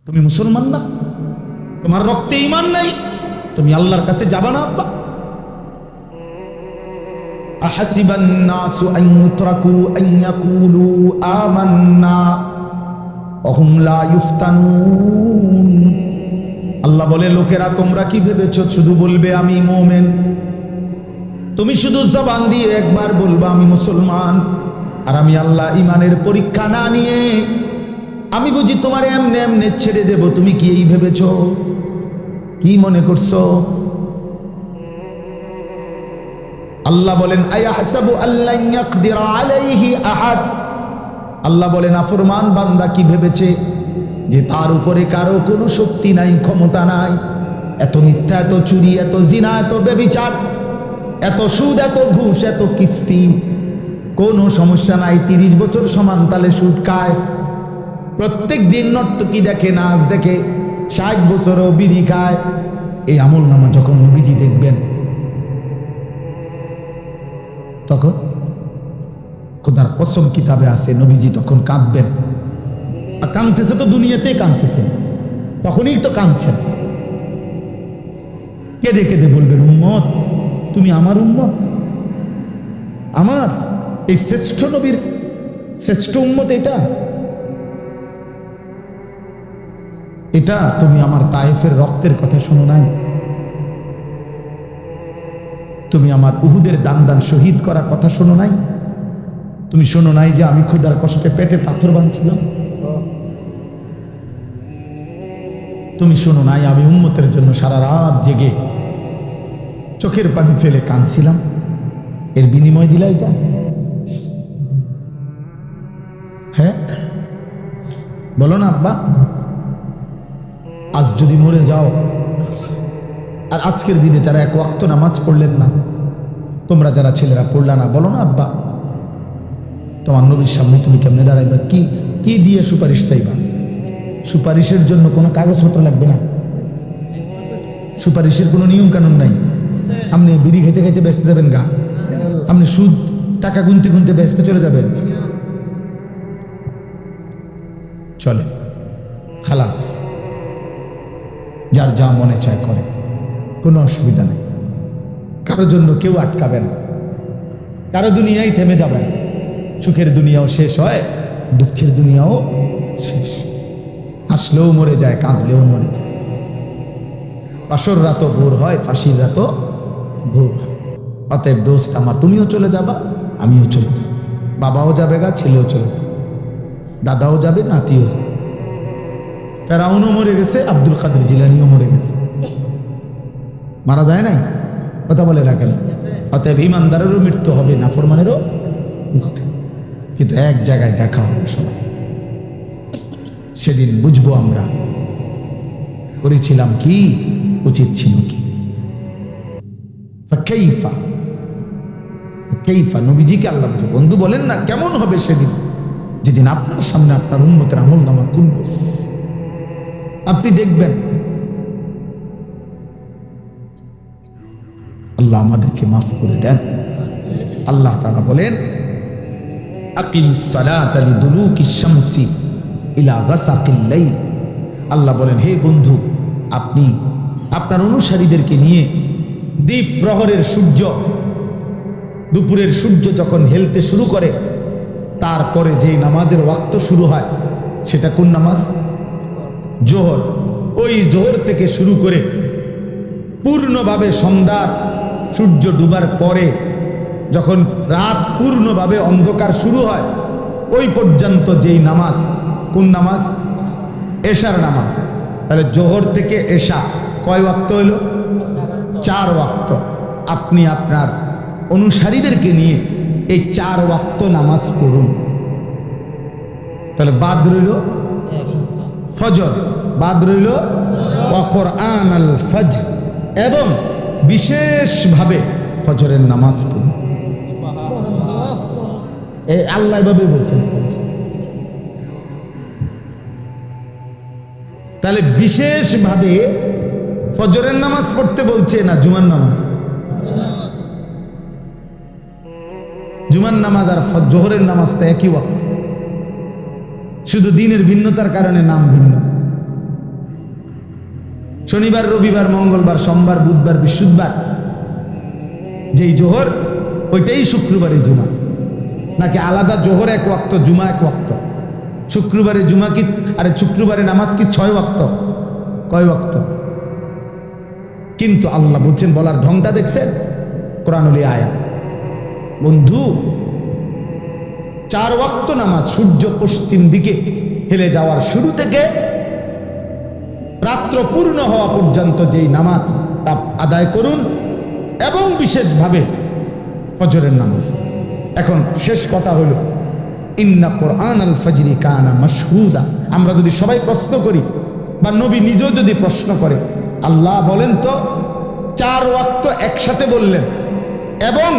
তুমি মুসলমান না, তোমার রক্তে ঈমান নাই, তুমি আল্লাহর কাছে যাবা না? আব্বা আহাসিবান নাসু আন ইউতরাকু আন ইয়াকুলু আমান্না ওয়া হুম লা ইফতানুন। আল্লাহ বলে, লোকেরা তোমরা কি ভেবেছো শুধু বলবে আমি মুমিন? তুমি শুধু জবান দিয়ে একবার বলবা আমি মুসলমান, আর আমি আল্লাহ ঈমানের পরীক্ষা না নিয়ে আমি বুঝি তোমার এমনে এমনে ছেড়ে দেব? তুমি কি এই ভেবেছো? কি মনে করছো? আল্লাহ বলেন আয়াহসাবু আল্লা ইয়াকদিরা আলাইহি আহাদ। আল্লাহ বলেন নাফরমান বান্দা কি ভেবেছে যে তার উপরে কারো কোনো শক্তি নাই, ক্ষমতা নাই? এত মিথ্যা, এত চুরি, এত জিনা, এত ব্যভিচার, এত সুদ, এত ঘুষ, এত কিস্তি, কোনো সমস্যা নাই। 30 বছর সমান তালে সুদ খায়, প্রত্যেক দিন নর্তকী দেখে, নাচ দেখে, 60 বছরও বিড়ি খায়। এই আমল নামা যখন নবীজি দেখবেন তখন খোদার কসম কিতাবে আছে নবীজি তখন কাঁদবেন। আর কাঁদতেছে তো দুনিয়াতেই কাঁদতেছেন, তখনই তো কাঁদছেন। কেঁদে কেঁদে বলবেন, উম্মত তুমি আমার উম্মত, আমার এই শ্রেষ্ঠ নবীর শ্রেষ্ঠ উম্মত এটা, এটা তুমি আমার তায়েফের রক্তের কথা শোনো নাই? তুমি আমার উহুদের দান দান শহীদ করা কথা শোনো নাই? তুমি শোনো নাই যে আমি ক্ষুধার কষ্টে পেটে পাথর বাঁধছিলাম? তুমি শোনো নাই আমি উম্মতের জন্য সারা রাত জেগে চোখের পানি ফেলে কাঁদছিলাম? এর বিনিময় দিলা এটা? হ্যাঁ বলো না আব্বা। আজ যদি মরে যাও, আর আজকের দিনে যারা এক ওয়াক্ত নামাজ পড়লেন না, তোমরা যারা ছেলেরা পড়লা না, বলো না আব্বা তোমার নবীর সামনে তুমি কেমনে দাঁড়াইবা? কি কি দিয়ে সুপারিশ চাইবা? সুপারিশের জন্য কোনো কাগজপত্র লাগবে না, সুপারিশের কোনো নিয়ম কানুন নাই। আপনি বিড়ি খাইতে খাইতে ব্যস্ত যাবেন গা, আপনি সুদ টাকা গুনতে গুনতে ব্যস্ত চলে যাবেন, চলে খালাস, যার যা মনে চায় করে, কোনো অসুবিধা নেই। কারোর জন্য কেউ আটকাবে না, কারো দুনিয়াই থেমে যাবে না। সুখের দুনিয়াও শেষ হয়, দুঃখের দুনিয়াও শেষ। হাসলেও মরে যায়, কাঁদলেও মরে যায়। পাশর রাতও ভোর হয়, ফাঁসির রাতও ভোর হয়। অতএব দোস্ত আমার, তুমিও চলে যাবা, আমিও চলে যাব, বাবাও যাবে গা, ছেলেও চলে যাবে, দাদাও যাবে, নাতিও যাবে। ফেরাউনও মরে গেছে, আব্দুল কাদের জিলানিও মরে গেছে, মারা যায় নাই? কথা বলে রাখেন। অতএব ইমানদারেরও মৃত্যু হবে, নাফরমানেরও মৃত্যু, কিন্তু এক জায়গায় দেখা হবে সবাই। সেদিন বুঝবো আমরা করেছিলাম কি, উচিত ছিল কি। নবীজিকে আল্লাহ বন্ধু বলেন না, কেমন হবে সেদিন, যেদিন আপনার সামনে আপনার উম্মতের আমল নামা খুলবে, আপনি দেখবেন। আল্লাহ আমাদেরকে মাফ করে দেন। আল্লাহ তাআলা বলেন আকিমিস সালাতা লিদুলুকিশ শামসি ইলা গাসাকিল লাইল। আল্লাহ বলেন, হে বন্ধু, আপনি আপনার অনুসারীদেরকে নিয়ে দ্বীপ প্রহরের সূর্য, দুপুরের সূর্য যখন হেলতে শুরু করে, তারপরে যেই নামাজের ওয়াক্ত শুরু হয় সেটা কোন নামাজ? জোহর। ওই জোহর থেকে শুরু করে পূর্ণভাবে সন্ধ্যা, সূর্য ডুবার পরে যখন রাত পূর্ণভাবে অন্ধকার শুরু হয়, ওই পর্যন্ত যেই নামাজ, কোন নামাজ? এশার নামাজ। তাহলে জোহর থেকে এশা কয় ওয়াক্ত হইল? 4 ওয়াক্ত। আপনি আপনার অনুসারীদেরকে নিয়ে এই 4 ওয়াক্ত নামাজ পড়ুন। তাহলে বাদ রইল ফজর, বাদ রইল ওয়া কুরআন আল ফজর, এবং বিশেষভাবে ফজরের নামাজ পড়ুন। এই আল্লাহ এভাবে বলছেন। তাহলে বিশেষভাবে ফজরের নামাজ পড়তে বলছে না জুমার নামাজ? জুমার নামাজ আর জোহরের নামাজটা একই ওয়াক্ত, শুধু দিনের ভিন্নতার কারণে নাম ভিন্ন। শনিবার, রবিবার, মঙ্গলবার, সোমবার, বুধবার, বৃহস্পতিবার যেই জোহর ওইটাই শুক্রবারে জুমা, নাকি আলাদা জোহর এক ওয়াক্ত, জুমা এক ওয়াক্ত? শুক্রবারে জুমা কি, আরে শুক্রবারে নামাজ কি 6 ওয়াক্ত? কয় ওয়াক্ত? কিন্তু আল্লাহ বলছেন, বলার ঢংটা দেখছেন? কোরআনুল আয়াত বন্ধু, 4 ওয়াক্ত নামাজ সূর্য পশ্চিম দিকে হেলে যাওয়ার শুরু থেকে রাত্র পূর্ণ হওয়া পর্যন্ত যেই নামাজ তা আদায় করুন, এবং বিশেষভাবে ফজরের নামাজ। এখন শেষ কথা হলো, ইন্না কোরআন আল ফজরি কানা মাশহুদা। আমরা যদি সবাই প্রশ্ন করি, বা নবী নিজেও যদি প্রশ্ন করে, আল্লাহ বলেন তো 4 ওয়াক্ত একসাথে বললেন, এবং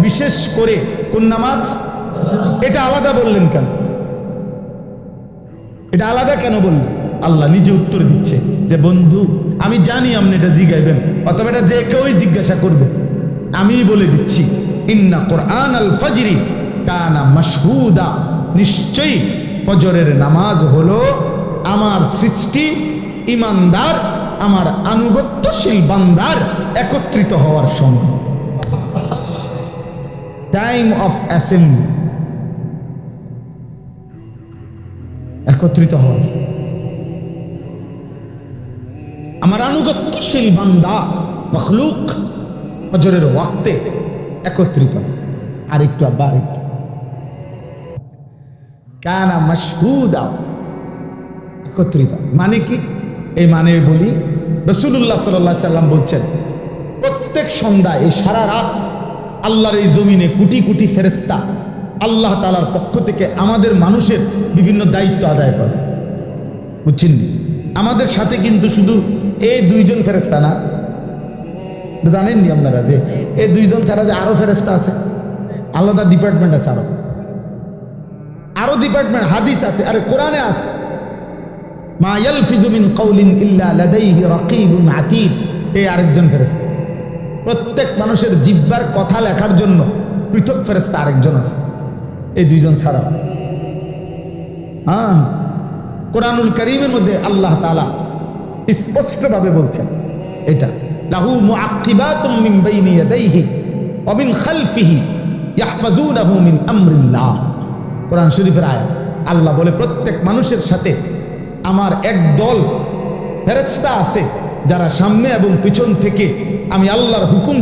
বিশেষ করে কোন নামাজ? এটা আলাদা বললেন কেন? এটা আলাদা কেন বললেন? আল্লাহ নিজে উত্তর দিচ্ছে যে, বন্ধু আমি জানি আপনি এটা জিজ্ঞাসবেন, অথবা এটা যে কেউই জিজ্ঞাসা করবে, আমি বলে দিচ্ছি, ইন্না কোরআন আল ফজরি কানা মাশহুদা। নিশ্চয়ই ফজরের নামাজ হলো আমার সৃষ্টি ইমানদার, আমার আনুগত্যশীল বান্দার একত্রিত হওয়ার সময়, টাইম অফ অ্যাসেম্বলি, একত্রিত হওয়ার। আমার আনুগত্যশীল বান্দা মখলুক ফজরের ওয়াক্তে একত্রিত। আরেকটু আব্বা, আরেকটু কানা মাশহুদা, একত্রিত মানে কি? এই মানে বলি, রাসূলুল্লাহ সাল্লাল্লাহু আলাইহি সাল্লাম বলছেন, প্রত্যেক সন্ধ্যায় এই সারা রাত আল্লাহর এই জমিনে কোটি কোটি ফেরেশতা আল্লাহ তাআলার পক্ষ থেকে আমাদের মানুষের বিভিন্ন দায়িত্ব আদায় করে। বুঝছেন? আমাদের সাথে কিন্তু শুধু এই 2 জন ফেরেশতা না, জানেননি আপনারা যে এই 2 জন ছাড়া যে আরো ফেরেশতা আছে, আলাদা ডিপার্টমেন্ট আছে, আরো ডিপার্টমেন্ট, হাদিস আছে, আরে কোরআনে আছে, মা ইয়ালফিজু মিন কাউলিন ইল্লা লাদাইহি রাকিবুন আতীদ। এই আরেকজন ফেরেশতা। প্রত্যেক মানুষের জিহ্বার কথা লেখার জন্য পৃথক ফেরেশতা আরেকজন আছে, এই 2 জন ছাড়া। হ্যাঁ, কোরআনুল কারীমের মধ্যে আল্লাহ তাআলা স্পষ্টভাবে বলছেন এটা, লাহু মুআক্কিবাতুম মিন বাইনি ইয়াদাইহি ওয়া মিন খালফিহি ইয়াহফাজুনাহু মিন আমরিল্লাহ। কোরআন শরীফের আয়াত। আল্লাহ বলে, প্রত্যেক মানুষের সাথে আমার এক দল ফেরেশতা আছে, যারা সামনে এবং পিছন থেকে আমি আল্লাহর হুকুম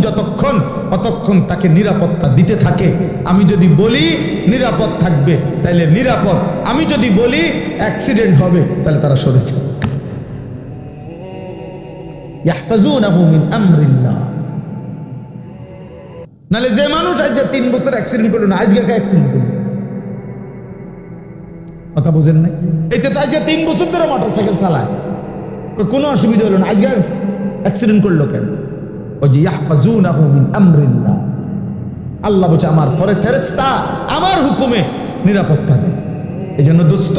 অতক্ষণ তাকে নিরাপত্তা দিতে থাকে। আমি যদি বলি নিরাপদ থাকবে, তাহলে নিরাপদ। আমি যদি বলি অ্যাক্সিডেন্ট হবে, তাহলে তারা সরেছে। ইয়াহফাজুনাহু মিন আমরিল্লাহ। নালে যে মানুষ আজ 3 বছর অ্যাক্সিডেন্ট করলো না, আজকে অ্যাক্সিডেন্ট করলো, কথা বুঝেন না? এইতে তাই যে 3 বছর ধরে মোটরসাইকেল চালায়, কোনো অসুবিধা হলো না, আজকে অ্যাক্সিডেন্ট করলো কেন? ওই যে ইয়াহফাজুনাহু মিন আমরিল্লাহ। আল্লাহ বলছে, আমার ফেরেশতা আমার হুকুমে নিরাপত্তা দেয়। এই জন্য দোস্ত,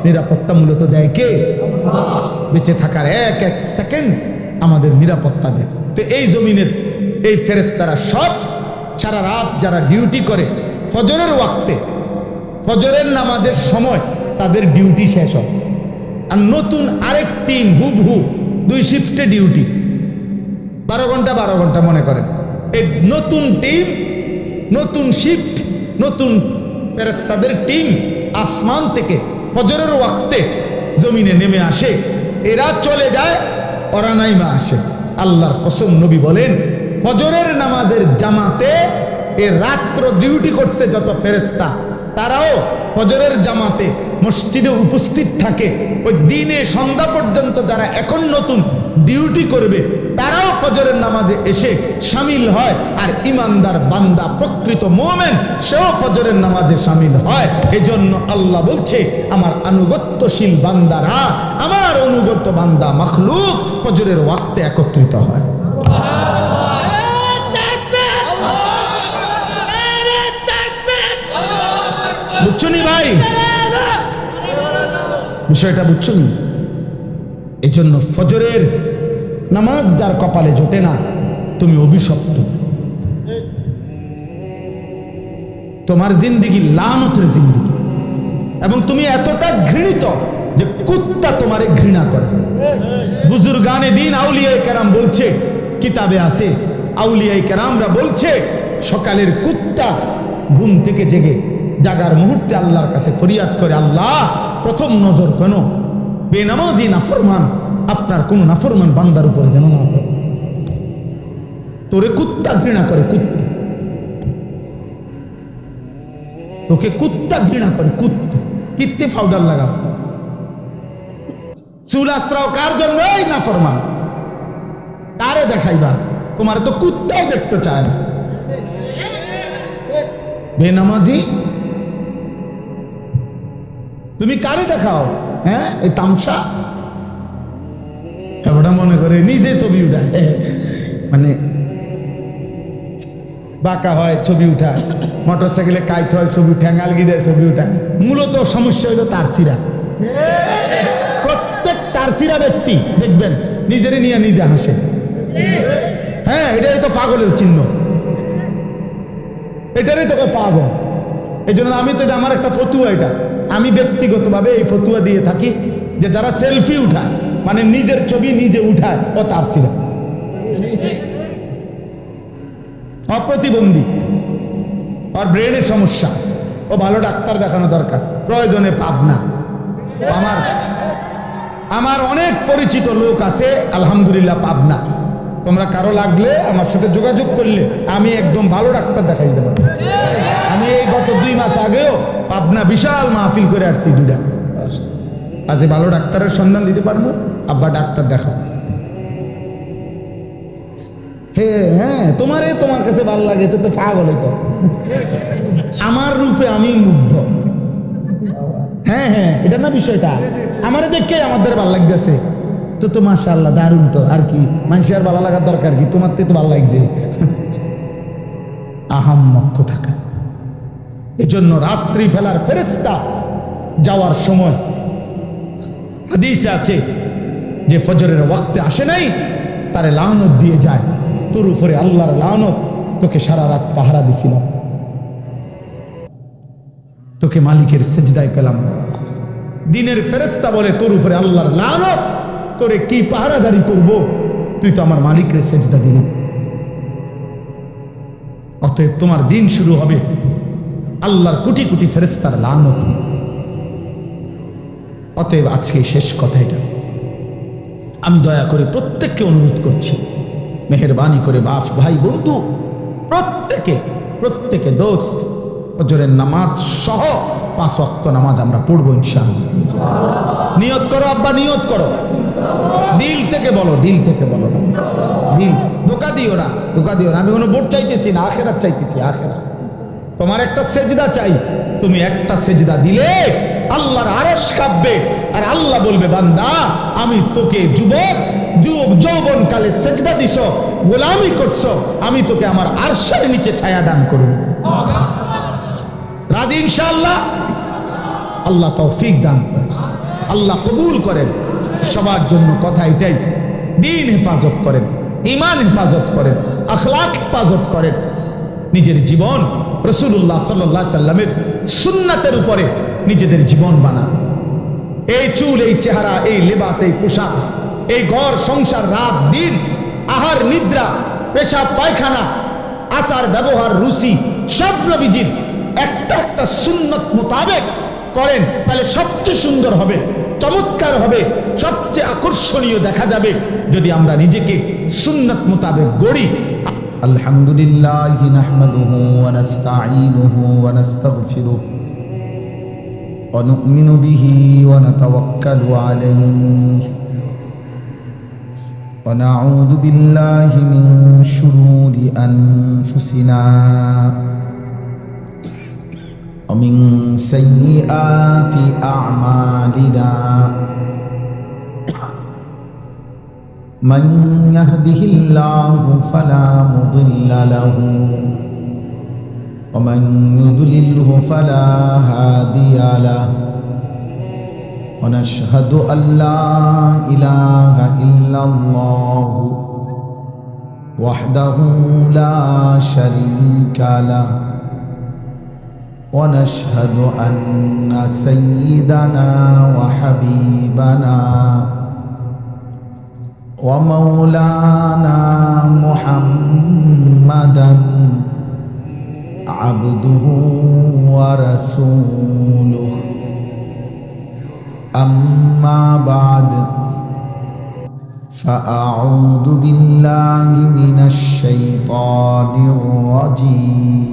নিরাপত্তা মূলত দেয় কে? বেঁচে থাকার এক এক সেকেন্ড আমাদের নিরাপত্তা দেয়। তো এই জমিনের এই ফেরেশতারা সব সারা রাত যারা ডিউটি করে, ফজরের ওয়াক্তে, ফজরের নামাজের সময় তাদের ডিউটি শেষ হয়, আর নতুন আরেক টিম হুবহু 2 শিফটে ডিউটি, 12 ঘন্টা 12 ঘন্টা মনে করেন। এই নতুন টিম, নতুন শিফট, নতুন ফেরেশতাদের টিম আসমান থেকে ফজরের ওয়াক্তে জমিনে নেমে আসে। এরা চলে যায়, ওরা নাইমা আসে। আল্লাহর কসম, নবী বলেন, ফজরের নামাজের জামাতে এ রাত্র ডিউটি করছে যত ফেরেশতা, তারাও ফজরের জামাতে মসজিদে উপস্থিত থাকে। ওই দিনে সন্ধ্যা পর্যন্ত যারা এখন নতুন ডিউটি করবে, তারাও ফজরের নামাজে এসে শামিল হয়। আর ইমানদার বান্দা, প্রকৃত মুমিন, সেও ফজরের নামাজে শামিল হয়। এজন্য আল্লাহ বলছে, আমার আনুগত্যশীল বান্দারা, আমার অনুগত বান্দা মখলুক ফজরের ওয়াক্তে একত্রিত হয়। বুঝছনি ভাই? বিষয়টা বুঝছনি? এজন্য ফজরের নামাজ যার কপালে জোটে না, তুমি অভিশপ্ত। তোমার জিন্দিগি লানতের জিন্দিগি, এবং তুমি এতটা ঘৃণিত যে কুত্তা তোমারে ঘৃণা করে। বুজুর্গানে দিন আউলিয়ায়ে কেরাম বলছে, কিতাবে আছে, আউলিয়ায়ে কেরামরা বলছে সকালের কুত্তা ঘুম থেকে জেগে জাগার মুহূর্তে আল্লাহর কাছে ফরিয়াদ করে, আল্লাহ প্রথম নজর কেন বেনামাজি নাফরমান আপনার কোন নাফরমান বান্দার উপরে যেন না পড়ে। তোরে কুত্তা ঘৃণা করে, কুত্তা তোকে কুত্তা ঘৃণা করে, কুত্তা। কিত্তে পাউডার লাগাও, চুল আশ্রাও কার জন্য? এই নাফরমান, কারে দেখাইবা? তোমার তো কুত্তাও দেখতে চায় না। বেনামাজি তুমি কারে দেখাও? হ্যাঁ, এই তামসা ওটা মনে করে নিজে ছবি উঠায়, মানে বাঁকা হয় ছবি উঠায়, মোটর সাইকেলে কাইতে হয় ছবি, ঠ্যাঙ্গালগি দেয় ছবি উঠায়। মূলত সমস্যা হইল তারসিরা। প্রত্যেক তারসিরা ব্যক্তি দেখবেন নিজেরই নিয়ে নিজে হাসে। হ্যাঁ, এটাই তো পাগলের চিহ্ন, এটারই তোকে পাগল। এই জন্য আমি তো, এটা আমার একটা ফতুয়া, এটা আমি ব্যক্তিগতভাবে এই ফতুয়া দিয়ে থাকি যে যারা সেলফি উঠায়, মানে নিজের ছবি নিজে উঠায়, ও তারসিরা, অপ্রতিবন্ধী, আর ব্রেনের সমস্যা, ও ভালো ডাক্তার দেখানো দরকার, প্রয়োজনে পাবনা। আমার অনেক পরিচিত লোক আছে আলহামদুলিল্লাহ পাবনা। তোমরা কারো লাগলে আমার সাথে যোগাযোগ করলে আমি একদম ভালো ডাক্তার দেখাই দিতে পারবো। আমি এই গত 2 মাস আগেও পাবনা বিশাল মাহফিল করে আসছি, 2টা। আজ ভালো ডাক্তারের সন্ধান দিতে পারবো, আব্বা ডাক্তার দেখাও। হ্যাঁ, তোমার কাছে ভালো লাগে তো পাগল হইতো। আমার রূপে আমি মুগ্ধ। হ্যাঁ হ্যাঁ, এটা না বিষয়টা, আমারে দেখে আমাদের ভালো লাগতেছে তো মাশাআল্লাহ, দারুণ। তো আর কি, মানুষের ভালো লাগার দরকার কি? তোমার তো ভালো লাগছে। আহাম্মক থাকা। এজন্য রাত্রি ফেলার ফেরেশতা যাওয়ার সময় হাদিসে আছে যে ফজরের ওয়াক্তে আসে নাই, তারে লানত দিয়ে যায়, তোর উপরে আল্লাহর লানত, তোকে সারা রাত পাহারা দিছিলাম, তোকে মালিকের সেজদায় পেলাম। দিনের ফেরেশতা বলে তোর উপরে আল্লাহর লানত, তোরে কি পাহারাদারি করব, তুই তো আমার মালিকের সেজদা দিলি। অতএব তোমার দিন শুরু হবে আল্লাহর কোটি কোটি ফেরেশতার লানত। অতএব আজকে শেষ কথা এটা, আমি দয়া করে প্রত্যেককে অনুরোধ করছি, মেহেরবানি করে বাপ ভাই বন্ধু প্রত্যেকে দোস্ত, ফজরের নামাজ সহ 5 ওয়াক্ত নামাজ আমরা পড়বো ইনশাআল্লাহ। নিয়ত করো আব্বা, নিয়ত করো, দিল থেকে বলো, দিল থেকে বলো, দিল। ধোকা দিও না। আমি কোনো ভোট চাইতেছি না, আখেরাত চাইতেছি, আখেরাত। তোমার একটা সেজদা চাই, তুমি একটা সেজদা দিলে আল্লাহর আরশ কাঁপবে, আর আল্লাহ বলবে বান্দা আমি তোকে যৌবন কালে সেজদা দিছো, গোলামি করছো, আমি তোকে আমার আরশের নিচে ছায়া দান করব। রাজি ইনশাআল্লাহ? আল্লাহ তৌফিক দান করেন, আল্লাহ কবুল করেন। সবার জন্য কথা এটাই, দ্বীন হেফাজত করেন, ঈমান হেফাজত করেন, আখলাক হেফাজত করেন, নিজের জীবন রাসূলুল্লাহ সাল্লাল্লাহু আলাইহি সাল্লামের সুন্নাতের উপরে নিজেদের জীবন বানান। এই চুল, এই চেহারা, এই লেবাস, এই পোশাক, এই ঘর সংসার, রাত দিন, আহার নিদ্রা, পেশাব পায়খানা, আচার ব্যবহার, রুচি, সব নবীজির একটা সুন্নত মোতাবেক করেন, তাহলে সবচেয়ে সুন্দর হবে, চমৎকার হবে, সবচেয়ে আকর্ষণীয় দেখা যাবে যদি আমরা নিজেকে সুন্নত মোতাবেক গড়ি। আলহামদুলিল্লাহ নাহমাদুহু ওয়া নাস্তাঈনুহু ওয়া নাস্তাগফিরুহু ওয়া নু'মিনু বিহি ওয়া নাতাওয়াক্কালু আলাইহি ওয়া নাউযু বিল্লাহি মিন শুরুরি আনফুসিনা ওয়া মিন সাইয়্যাতি আ'মালিনা। من يهده الله فلا مضل له ومن يضلله فلا هادي له ونشهد أن لا إله إلا الله وحده لا شريك له ونشهد أن سيدنا وحبيبنا ومولانا محمدا عبده ورسوله أما بعد فأعوذ بالله من الشيطان الرجيم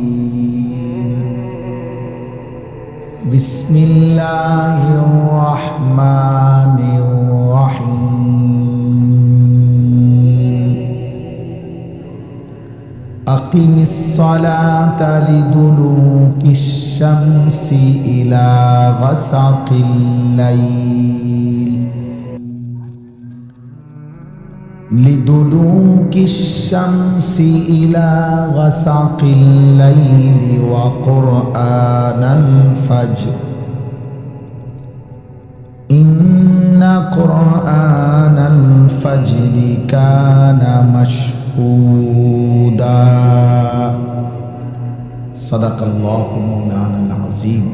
بسم الله الرحمن الرحيم أقم الصلاة لدلوك الشمس إلى غسق الليل لدلوك الشمس إلى غسق الليل وقرآن الفجر إن قرآن الفجر كان مشهودا صدق الله مولانا العظيم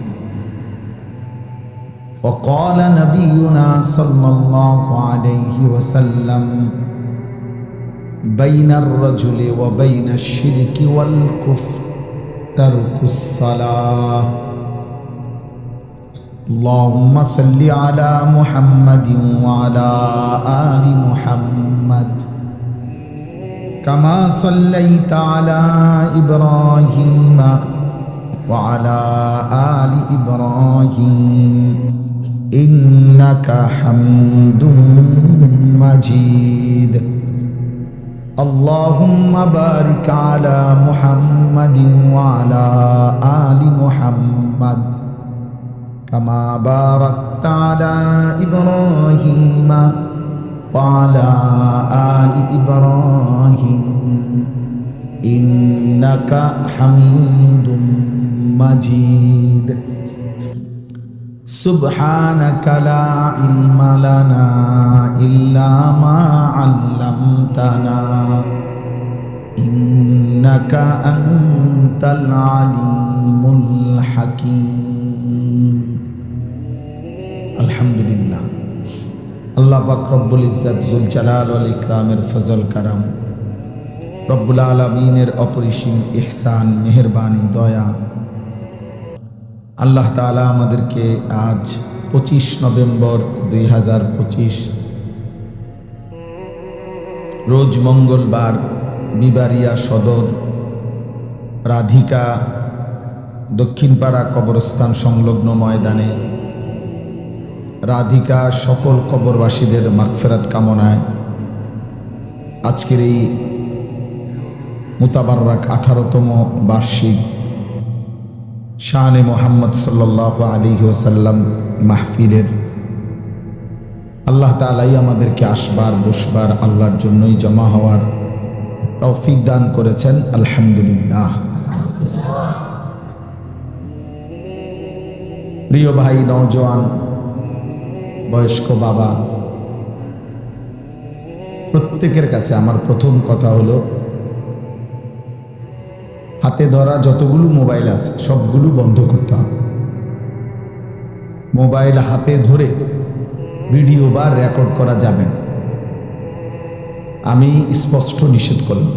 وقال نبينا صلى الله عليه وسلم بين الرجل وبين الشرك والكفر ترك الصلاة اللهم صل على محمد وعلى آل محمد كما صليت على إبراهيم وعلى آل إبراهيم إنك حميد مجيد اللهم بارك على محمد وعلى آل محمد كما باركت على إبراهيم وعلى آل إبراهيم إنك حميد مجيد سبحانك لا علم لنا إلا ما علمتنا إنك أنت العليم الحكيم الحمد لله আল্লাহ পাক রব্বুল ইজ্জত জুল জালাল ওয়াল ইকরামের ফজল কারাম রব্বুল আলামিনের অপরিসীম ইহসান মেহেরবানি দয়া আল্লাহ তাআলা আমাদেরকে আজ 25 নভেম্বর 2025 রোজ মঙ্গলবার বিবারিয়া সদর রাধিকা দক্ষিণপাড়া কবরস্থান সংলগ্ন ময়দানে রাধিকা সকল কবরবাসীদের মাগফিরাত কামনায় আজকের এই মুতাবাররাক 18তম বার্ষিক শানে মোহাম্মদ সাল্লাল্লাহু আলাইহি ওয়াসাল্লাম মাহফিলের আল্লাহ তাআলাই আমাদেরকে আসবার বসবার আল্লাহর জন্যই জমা হওয়ার তৌফিক দান করেছেন আলহামদুলিল্লাহ। প্রিয় ভাই নওজোয়ান বয়স্ক বাবা প্রত্যেকের কাছে আমার প্রথম কথা হলো হাতে ধরা যতগুলো মোবাইল আছে সবগুলো বন্ধ করতে হবে। মোবাইল হাতে ধরে ভিডিও বা রেকর্ড করা যাবে না, আমি স্পষ্ট নিষেধ করলাম।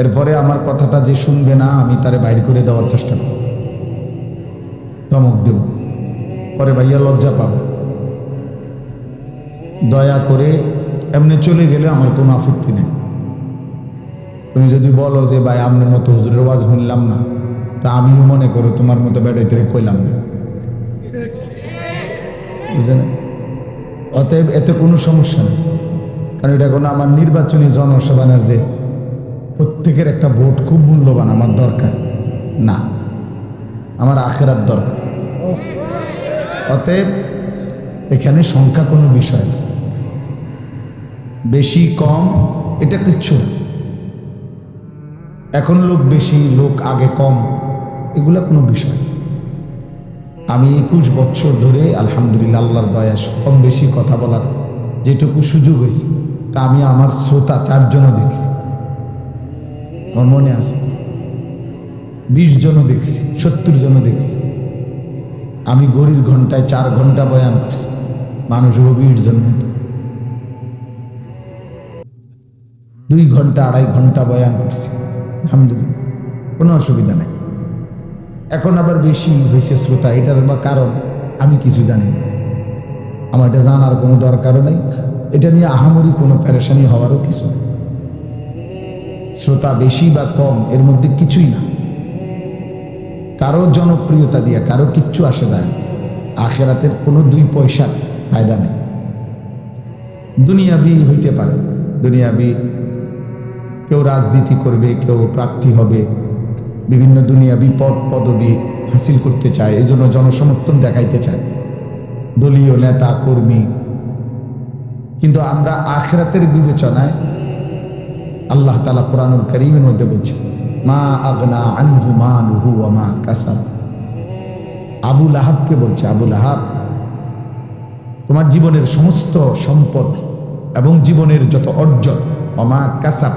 এরপরে আমার কথাটা যে শুনবে না আমি তারে বাইর করে দেওয়ার চেষ্টা করব, ধমক দেব, পরে ভাইয়া লজ্জা পাবে। দয়া করে এমনি চলে গেলে আমার কোনো আপত্তি নেই। তুমি যদি বলো যে ভাই আপনার মতো হুজুরের ওয়াজ শুনলাম না, তা আমিও মনে করো তোমার মতো বেড়াইতে কইলাম না, বুঝলেন? অতএব এতে কোনো সমস্যা নেই, কারণ এটা কোনো আমার নির্বাচনী জনসভা না যে প্রত্যেকের একটা ভোট খুব মূল্যবান আমার দরকার না, আমার আখেরাত দরকার। অতএব এখানে সংখ্যা কোনো বিষয় না, বেশি কম এটা কিচ্ছু না। এখন লোক বেশি লোক আগে কম এগুলা কোনো বিষয়। আমি 21 বছর ধরে আলহামদুলিল্লাহ আল্লাহর দয়া কম বেশি কথা বলার যেটুকু সুযোগ হয়েছে তা আমি আমার শ্রোতা 4 জনও দেখছি, আমার মনে আছে 20 জনও দেখছি, 70 জন দেখছি। আমি ঘড়ির ঘন্টায় 4 ঘন্টা বয়ান করছি, মানুষ 20 জন, 2 ঘন্টা 2.5 ঘন্টা বয়ান করছি, আলহামদুলিল্লাহ, কোনো অসুবিধা নেই। এখন আবার বেশি হয়েছে শ্রোতা, এটার বা কারণ আমি কিছু জানি না, আমার এটা জানার কোনো দরকারও নেই, এটা নিয়ে আহামরি কোনো পেরেশানি হওয়ারও কিছু নেই। শ্রোতা বেশি বা কম এর মধ্যে কিছুই না, কারো জনপ্রিয়তা দিয়া কারো কিচ্ছু আসে যায় না। আখেরাতের কোনো 2 পয়সার ফায়দা নেই। দুনিয়াবি হইতে পারে, দুনিয়াবি কেউ রাজনীতি করবে, কেউ প্রার্থী হবে, বিভিন্ন দুনিয়াবি পদ পদবি হাসিল করতে চায়, এই জন্য জনসমর্থন দেখাইতে চায়, দলীয় নেতা কর্মী। কিন্তু আমরা আখিরাতের বিবেচনায় আল্লাহ তাআলা কোরআনুল কারীমের মধ্যে বলছেন, মা আগনা আনহু মালুহু ওয়া মা কাসাব। আবু লাহাবকে বলছে, আবু লাহাব, তোমার জীবনের সমস্ত সম্পদ এবং জীবনের যত অর্জন, ওয়া মা কাসাব,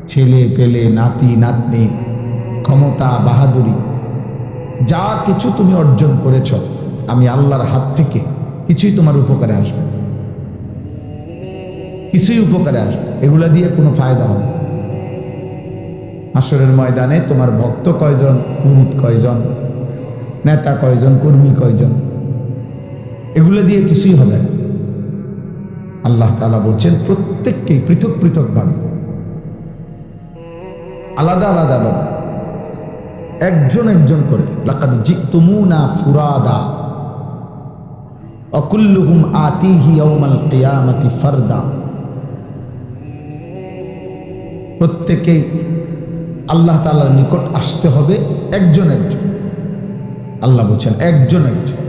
ছেলে পেলে, নাতি নাতনি, ক্ষমতা বাহাদুরি, যা কিছু তুমি অর্জন করেছ, আমি আল্লাহর হাত থেকে কিছুই তোমার উপকারে আসবে, কিছুই উপকারে আসবে, এগুলা দিয়ে কোনো ফায়দা হবে না। হাসরের ময়দানে তোমার ভক্ত কয়জন, মুরিদ কয়জন, নেতা কয়জন, কর্মী কয়জন, এগুলো দিয়ে কিছুই হবে না। আল্লাহ তাআলা বলছেন প্রত্যেককেই পৃথক পৃথক ভাবে, আলাদা আলাদা ভাবে, একজন একজন করে, লাকাদ জিতুমুনা ফুরাদা ওয়া কুল্লুহুম আতিহি ইয়াউমাল কিয়ামাতি ফারদা। প্রত্যেকেই আল্লাহ তাআলার নিকট আসতে হবে একজন একজন। আল্লাহ বলছেন একজন একজন,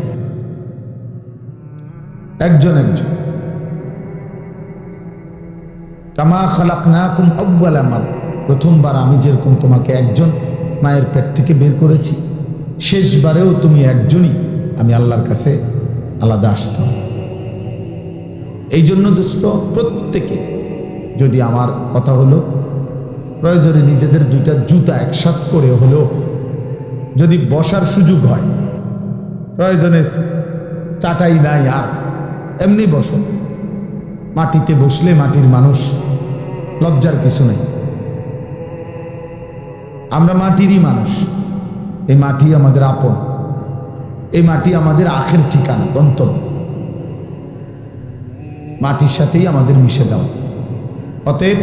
একজন একজন। কামা খালাকনাকুম আউওয়ালা মাররা, প্রথমবার আমি যেরকম তোমাকে একজন মায়ের পেট থেকে বের করেছি, শেষবারেও তুমি একজনই, আমি আল্লাহর কাছে আলাদা আসতে হবে। এই জন্য দোস্ত, প্রত্যেকে যদি, আমার কথা হলো, প্রয়োজনে নিজেদের 2টা জুতা একসাথ করে হলেও যদি বসার সুযোগ হয়, প্রয়োজনে চাটাই নাই আর এমনি বসো, মাটিতে বসলে মাটির মানুষ, লজ্জার কিছু নেই। আমরা মাটিরই মানুষ, এই মাটি আমাদের আপন, এই মাটি আমাদের আখের ঠিকানা, গন্তব্য, মাটির সাথেই আমাদের মিশে যাওয়া। অতএব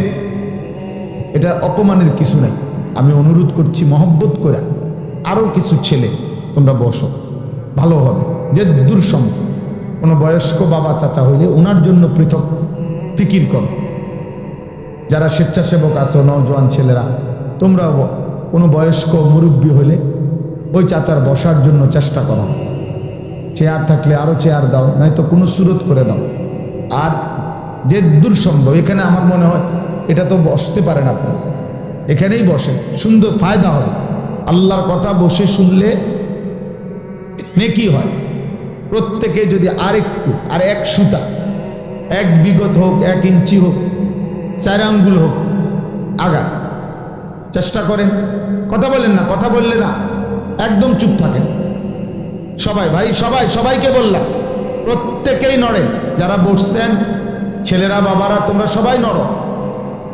এটা অপমানের কিছু নাই। আমি অনুরোধ করছি মহব্বত করে, আরও কিছু ছেলে তোমরা বসো, ভালো হবে। যে দূরসম কোনো বয়স্ক বাবা চাচা হইলে ওনার জন্য পৃথক ফিকির করো। যারা স্বেচ্ছাসেবক আছো, নওজোয়ান ছেলেরা, তোমরা কোনো বয়স্ক মুরব্বী হলে ওই চাচার বসার জন্য চেষ্টা করো। চেয়ার থাকলে আরও চেয়ার দাও, নয়তো কোনো সুরত করে দাও। আর যে দূরসম্ভব, এখানে আমার মনে হয় এটা তো বসতে পারেন আপনারা, এখানেই বসে, সুন্দর ফায়দা হবে। আল্লাহর কথা বসে শুনলে নেকি হয়। প্রত্যেকে যদি আরেকটু, আর 1 সুতা, 1 বিগত হোক, 1 ইঞ্চি হোক, 4 আঙ্গুল হোক, আগা চেষ্টা করেন। কথা বলেন না, কথা বললে না, একদম চুপ থাকেন সবাই। ভাই সবাই, সবাইকে বললাম, প্রত্যেকেই নড়েন। যারা বসছেন, ছেলেরা বাবারা, তোমরা সবাই নড়ো,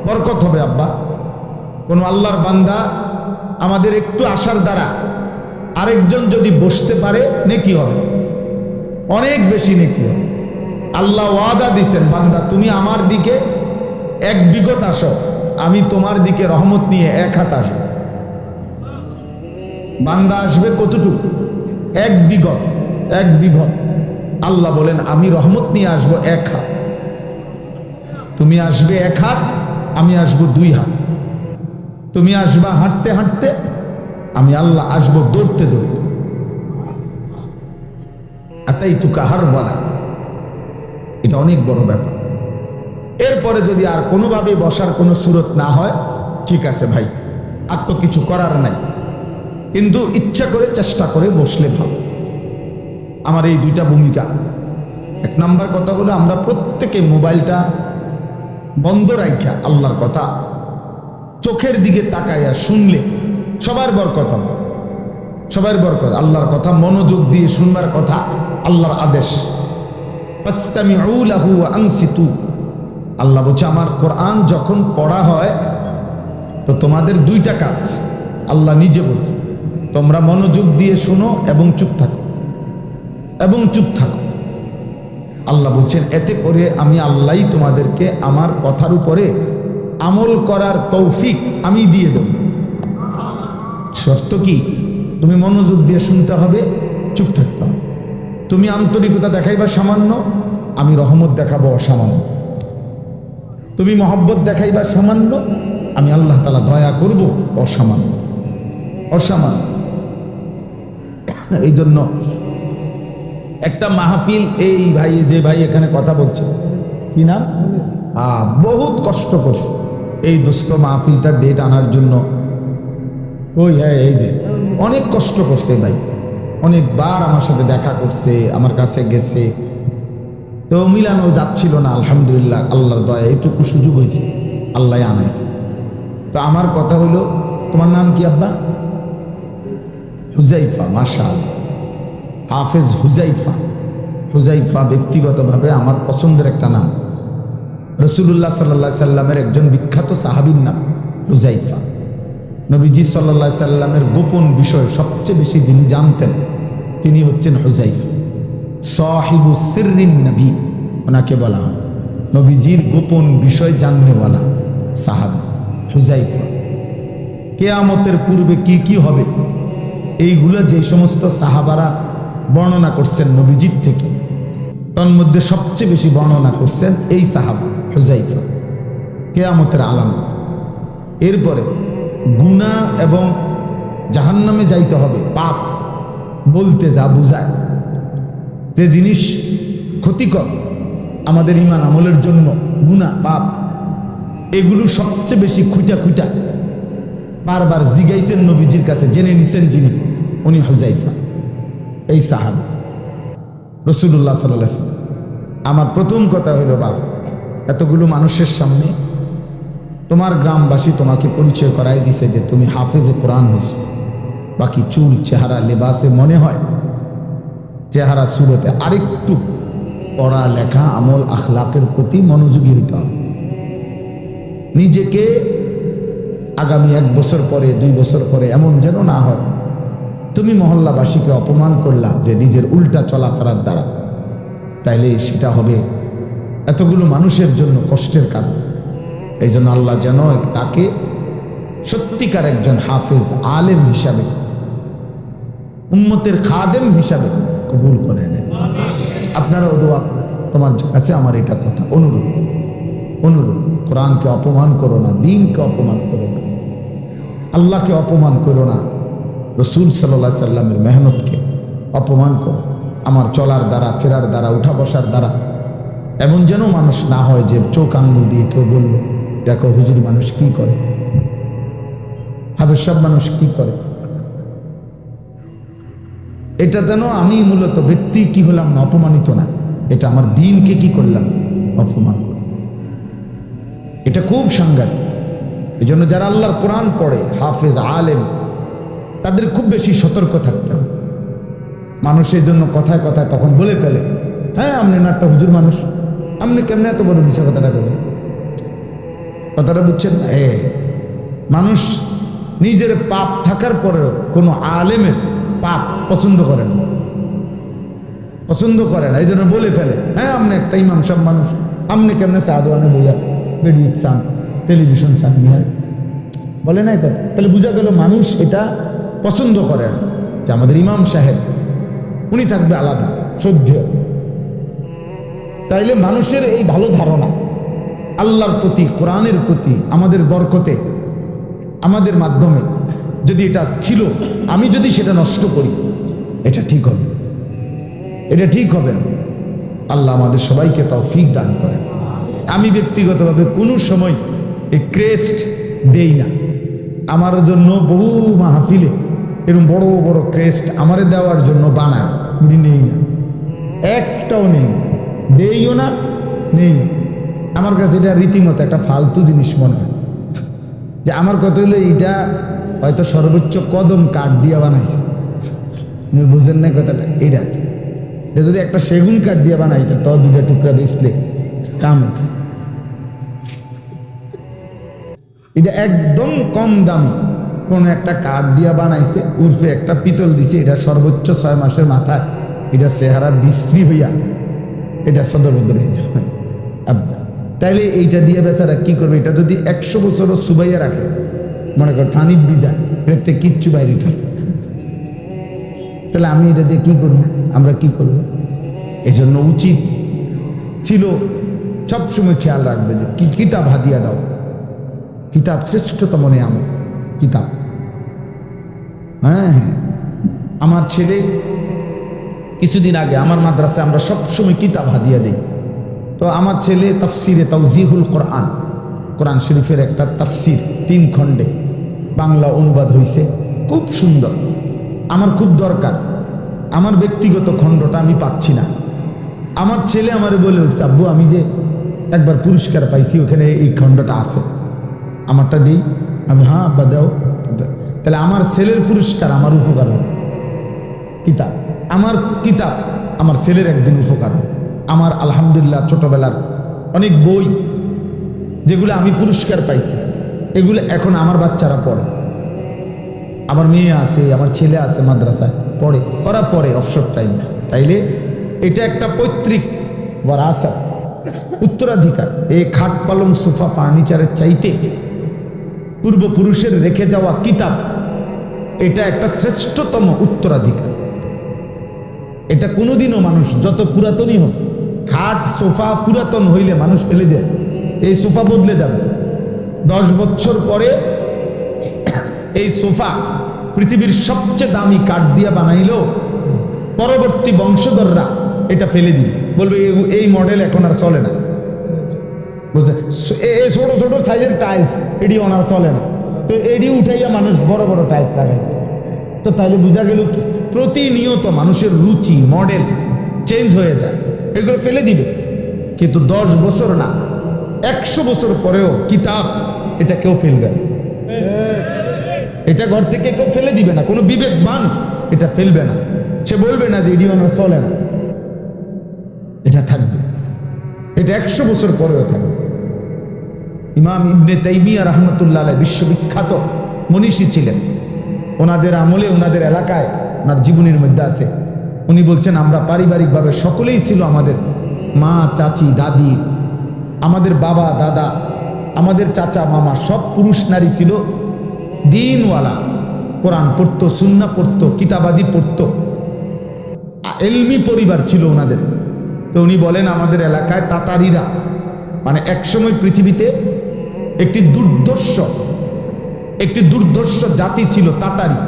বরকত হবে আব্বা। কোন আল্লাহর বান্দা আমাদের একটু আসার দ্বারা আরেকজন যদি বসতে পারে, নেকি হবে, অনেক বেশি নেকি হবে। আল্লাহ ওয়াদা দিছেন, বান্দা তুমি আমার দিকে 1 বিগত আসো, আমি তোমার দিকে রহমত নিয়ে 1 হাত আসবো। বান্দা আসবে কতটুকু? 1 বিগত, 1 বিঘত। আল্লাহ বলেন আমি রহমত নিয়ে আসবো 1 হাত। তুমি আসবে 1 হাত, আমি আসবো 2 হাত। তুমি আসবা হাঁটতে হাঁটতে, আমি আল্লাহ আসবো দৌড়তে দৌড়তে। আতাইতুকা হারওয়ালা, এটা অনেক বড় ব্যাপার। এরপরে যদি আর কোনোভাবে বসার কোনো সুরত না হয়, ঠিক আছে ভাই, আর তো কিছু করার নাই, কিন্তু ইচ্ছা করে চেষ্টা করে বসলে ভালো। আমার এই 2টা ভূমিকা। 1 নাম্বার কথা হলো, আমরা প্রত্যেকে মোবাইলটা বন্ধ রাখা আল্লাহর কথা চোখের দিকে তাকাইয়া শুনলে সবার বরকত হবে। সবার বরকত। আল্লাহর কথা মনোযোগ দিয়ে শুনবার কথা, আল্লাহর আদেশ। ফাসতামিউ লাহু ওয়া আনসিতু। আল্লাহ বলছে আমার কোরআন যখন পড়া হয় তো তোমাদের দুইটা কাজ। আল্লাহ নিজে বলছে তোমরা মনোযোগ দিয়ে শোনো এবং চুপ থাকো, এবং চুপ থাকো। আল্লাহ বলছেন এতে করে আমি আল্লাহই তোমাদেরকে আমার কথার উপরে আমল করার তৌফিক আমি দিয়ে দেব। শর্ত কি? তুমি মনোযোগ দিয়ে শুনতে হবে, চুপ থাকতে হবে। তুমি আন্তরিকতা দেখাইবা সামান্য, আমি রহমত দেখাবো অসামান্য। তুমি মহব্বত দেখাইবা সামান্য, আমি আল্লাহ তাআলা দয়া করব অসামান্য, অসামান্য। এই জন্য একটা মাহফিল, এই ভাই যে ভাই এখানে কথা বলছে কি নাম, বহুত কষ্ট করছে এই দুস্থ মাহফিলটা ডেট আনার জন্য। ওই হ্যাঁ, এই যে অনেক কষ্ট করছে ভাই, অনেকবার আমার সাথে দেখা করছে, আমার কাছে গেছে, তো মিলানো যাচ্ছিল না। আলহামদুলিল্লাহ আল্লাহর দয়া এইটুকু সুযোগ হয়েছে, আল্লাহ আনাইছে। তো আমার কথা হলো, তোমার নাম কি আব্বা? হুজাইফা। মাশাআল্লাহ, হাফেজ হুজাইফা। হুজাইফা ব্যক্তিগতভাবে আমার পছন্দের একটা নাম। রাসূলুল্লাহ সাল্লাল্লাহু আলাইহি সাল্লামের একজন বিখ্যাত সাহাবীর নাম হুজাইফা। নবীজি সাল্লাল্লাহু আলাইহি সাল্লামের গোপন বিষয় সবচেয়ে বেশি যিনি জানতেন তিনি হচ্ছেন হুজাইফা। সাহিবু সিররিন নবী ওনাকে বলা হয়, নবীজির গোপন বিষয় জাননেওয়ালা সাহাবী হুজাইফা। কিয়ামতের পূর্বে কি কি হবে এইগুলো যে সমস্ত সাহাবারা বর্ণনা করছেন নবীজির থেকে, তার মধ্যে সবচেয়ে বেশি বর্ণনা করছেন এই সাহাবা হুজাইফা, কিয়ামতের আলামত। এরপরে গুনাহ এবং জাহান্নামে যাইতে হবে, পাপ বলতে যা বুঝায়, যে জিনিস ক্ষতিকর আমাদের ঈমান আমলের জন্য, গুনাহ পাপ, এগুলো সবচেয়ে বেশি খুঁটা খুঁটা বারবার জিগাইছেন নবীজির কাছে, জেনে নিছেন যিনি, উনি হুজাইফা, এই সাহাবা রাসূলুল্লাহ সাল্লাল্লাহু আলাইহি ওয়াসাল্লাম। আমার প্রথম কথা হলো, বাপ এতগুলো মানুষের সামনে তোমার গ্রামবাসী তোমাকে পরিচয় করাই দিছে যে তুমি হাফেজে কোরআন হয়েছো, বাকি চুল, চেহারা, লেবাসে মনে হয়, চেহারা সুরতে আরেকটু পড়া লেখা, আমল, আখলাকের প্রতি মনোযোগী হতে হবে। নিজেকে আগামী 1 বছর পরে, 2 বছর পরে এমন যেন না হয় তুমি মহল্লাবাসীকে অপমান করলা যে নিজের উল্টা চলাফেরার দ্বারা, তাইলে সেটা হবে এতগুলো মানুষের জন্য কষ্টের কারণ। এই জন্য আল্লাহ যেন তাকে সত্যিকার একজন হাফেজ আলেম হিসাবে, উম্মতের খাদেম হিসাবে কবুল করে নেন। আপনারা দোয়া করেন। তোমার কাছে আমার এটা কথা, অনুরোধ, অনুরোধ, কোরআনকে অপমান করো না, দ্বীনকে অপমান করো না, আল্লাহকে অপমান করো না, রাসূল সাল্লাল্লাহু আলাইহি সাল্লামের মেহনতকে অপমান করো। আমার চলার দ্বারা, ফেরার দ্বারা, উঠা বসার দ্বারা এমন যেন মানুষ না হয় যে চোখ আঙ্গুল দিয়ে কেউ বললো দেখো হুজুর মানুষ কি করে, হাফেজ সব মানুষ কি করে। এটা যেন আমি মূলত ব্যক্তি কি হলাম না, অপমানিত না, এটা আমার দ্বীনকে কি করলাম, অপমান করলাম। এটা খুব সাংঘাতিক। এই জন্য যারা আল্লাহর কোরআন পড়ে, হাফেজ আলেম, তাদের খুব বেশি সতর্ক থাকতে হবে। মানুষের জন্য কথায় কথায় তখন বলে ফেলে, হ্যাঁ আপনি না একটা হুজুর মানুষ, আপনি কেমনে এত বড় মিশা কথাটা বলেন, কথাটা বুঝছেন না? মানুষ নিজের পাপ থাকার পরেও কোনো আলেমের পাপ পছন্দ করে না, পছন্দ করে না, এই জন্য বলে ফেলে, হ্যাঁ আপনি একটা ইমাম সব মানুষ, আপনি কেমনে সাদওয়ানে বইয়া বেরিয়ে চান, টেলিভিশন চান, বলে নাই কথা। তাহলে বোঝা গেল মানুষ এটা পছন্দ করে না যে আমাদের ইমাম সাহেব উনি থাকবে আলাদা, শ্রদ্ধেয়। তাইলে মানুষের এই ভালো ধারণা আল্লাহর প্রতি, কোরআনের প্রতি, আমাদের বরকতে, আমাদের মাধ্যমে যদি এটা ছিল, আমি যদি সেটা নষ্ট করি, এটা ঠিক হবে, এটা ঠিক হবে না। আল্লাহ আমাদের সবাইকে তৌফিক দান করেন। আমি ব্যক্তিগতভাবে কোনো সময় এই ক্রেস্ট দেই না। আমার জন্য বহু মাহফিলে এরকম বড় বড় ক্রেস্ট আমারে দেওয়ার জন্য বানায়, আমি নেই না, একটাও নেই, দেইও না, নেই। আমার কাছে এটা রীতিমতো একটা ফালতু জিনিস মনে হয়। যে আমার কথা হলো এইটা হয়তো সর্বোচ্চ কদম কাঠ দিয়ে বানাইছে, তুমি বুঝেন না কথাটা? এটা যদি একটা সেগুন কাঠ দিয়ে বানাইতো তো দুটা টুকরা বেচলে কাম হতো। এটা একদম কম দামি কোন একটা কাঠ দিয়া বানাইছে, উর্ফে একটা পিতল দিছে, এটা সর্বোচ্চ 6 মাসের মাথায় এটা চেহারা বিশ্রী হইয়া এটা সদরবদর হয়ে যাবে। তাইলে এইটা দিয়ে বেচারা কি করবে? এটা যদি 100 বছরও সুবাইয়া রাখে, মনে কর পানির ভিজা, এতে কিচ্ছু বাইরে থাকে, তাহলে আমি এটা দিয়ে কি করবো? আমরা কি করবো? এই জন্য উচিত ছিল সবসময় খেয়াল রাখবে যে কি কিতাব হাদিয়া দাও। কিতাব শ্রেষ্ঠতম নিয়ামত, কিতাব। হ্যাঁ হ্যাঁ, আমার ছেলে কিছুদিন আগে আমার মাদ্রাসায় আমরা সবসময় কিতাব হাদিয়া দিই। তো আমার ছেলে তাফসিরে তাওজিহুল কোরআন, কোরআন শরীফের একটা তাফসির 3 খণ্ডে বাংলা অনুবাদ হয়েছে, খুব সুন্দর। আমার খুব দরকার, আমার ব্যক্তিগত খণ্ডটা আমি পাচ্ছি না। আমার ছেলে আমারে বলে উঠছে, আব্বু আমি যে একবার পুরস্কার পাইছি, ওখানে এই খণ্ডটা আছে, আমারটা দিই। আমি হ্যাঁ আব্বা দাও। তাহলে আমার ছেলের পুরস্কার আমার উপকার হবে, কিতাব আমার কিতাব আমার ছেলের একদিন উপকার হবে। আমার আলহামদুলিল্লাহ ছোটবেলার অনেক বই যেগুলো আমি পুরস্কার পাইছি, এগুলো এখন আমার বাচ্চারা পড়ে। আমার মেয়ে আছে, আমার ছেলে আছে, মাদ্রাসায় পড়ে, ওরা পড়ে অবসর টাইম। তাইলে এটা একটা পৈতৃক ওয়ারাসাত, উত্তরাধিকার। এই খাট পালং সোফা ফার্নিচারের চাইতে পূর্বপুরুষের রেখে যাওয়া কিতাব, এটা একটা শ্রেষ্ঠতম উত্তরাধিকার। এটা কোনোদিনও মানুষ যত পুরাতনই হোক, খাট সোফা পুরাতন হইলে মানুষ ফেলে দেয়, এই সোফা বদলে যাবে। 10 বছর পরে এই সোফা পৃথিবীর সবচেয়ে দামি কাঠ দিয়ে বানাইলেও পরবর্তী বংশধররা এটা ফেলে দিবে, বলবে এই মডেল এখন আর চলে না। বুঝছে? এই ছোট ছোট সাইজের টাইলস এডি ওনার চলে না, তো এডি উঠাইয়া মানুষ বড় বড় টাইলস লাগাইতেছে। তো তাহলে বোঝা গেল কি প্রতিনিয়ত মানুষের রুচি মডেল চেঞ্জ হয়ে যায়, এগুলো ফেলে দিবে। কিন্তু 10 বছর না, 100 বছর পরেও কিতাব এটা কেউ ফেলবে না, এটা ঘর থেকে কেউ ফেলে দিবে না। কোনো বিবেকবান এটা ফেলবে না, সে বলবে না যে এডি ওনার চলে না, এটা থাকবে, এটা 100 বছর পরেও থাকবে। ইমাম ইবনে তাইমিয়া রাহমাতুল্লাহ আলাইহি বিশ্ববিখ্যাত মনীষী ছিলেন। ওনাদের আমলে, ওনাদের এলাকায়, ওনার জীবনের মধ্যে আছে, উনি বলছেন আমরা পারিবারিকভাবে সকলেই ছিল, আমাদের মা, চাচি, দাদি, আমাদের বাবা, দাদা, আমাদের চাচা, মামা, সব পুরুষ নারী ছিল, দিনওয়ালা, কোরআন পড়তো, সুন্নাহ পড়তো, কিতাবাদি পড়তো, এলমি পরিবার ছিল ওনাদের। তো উনি বলেন আমাদের এলাকায় তাতারিরা, মানে একসময় পৃথিবীতে একটি দুর্ধর্ষ জাতি ছিল তাতারি,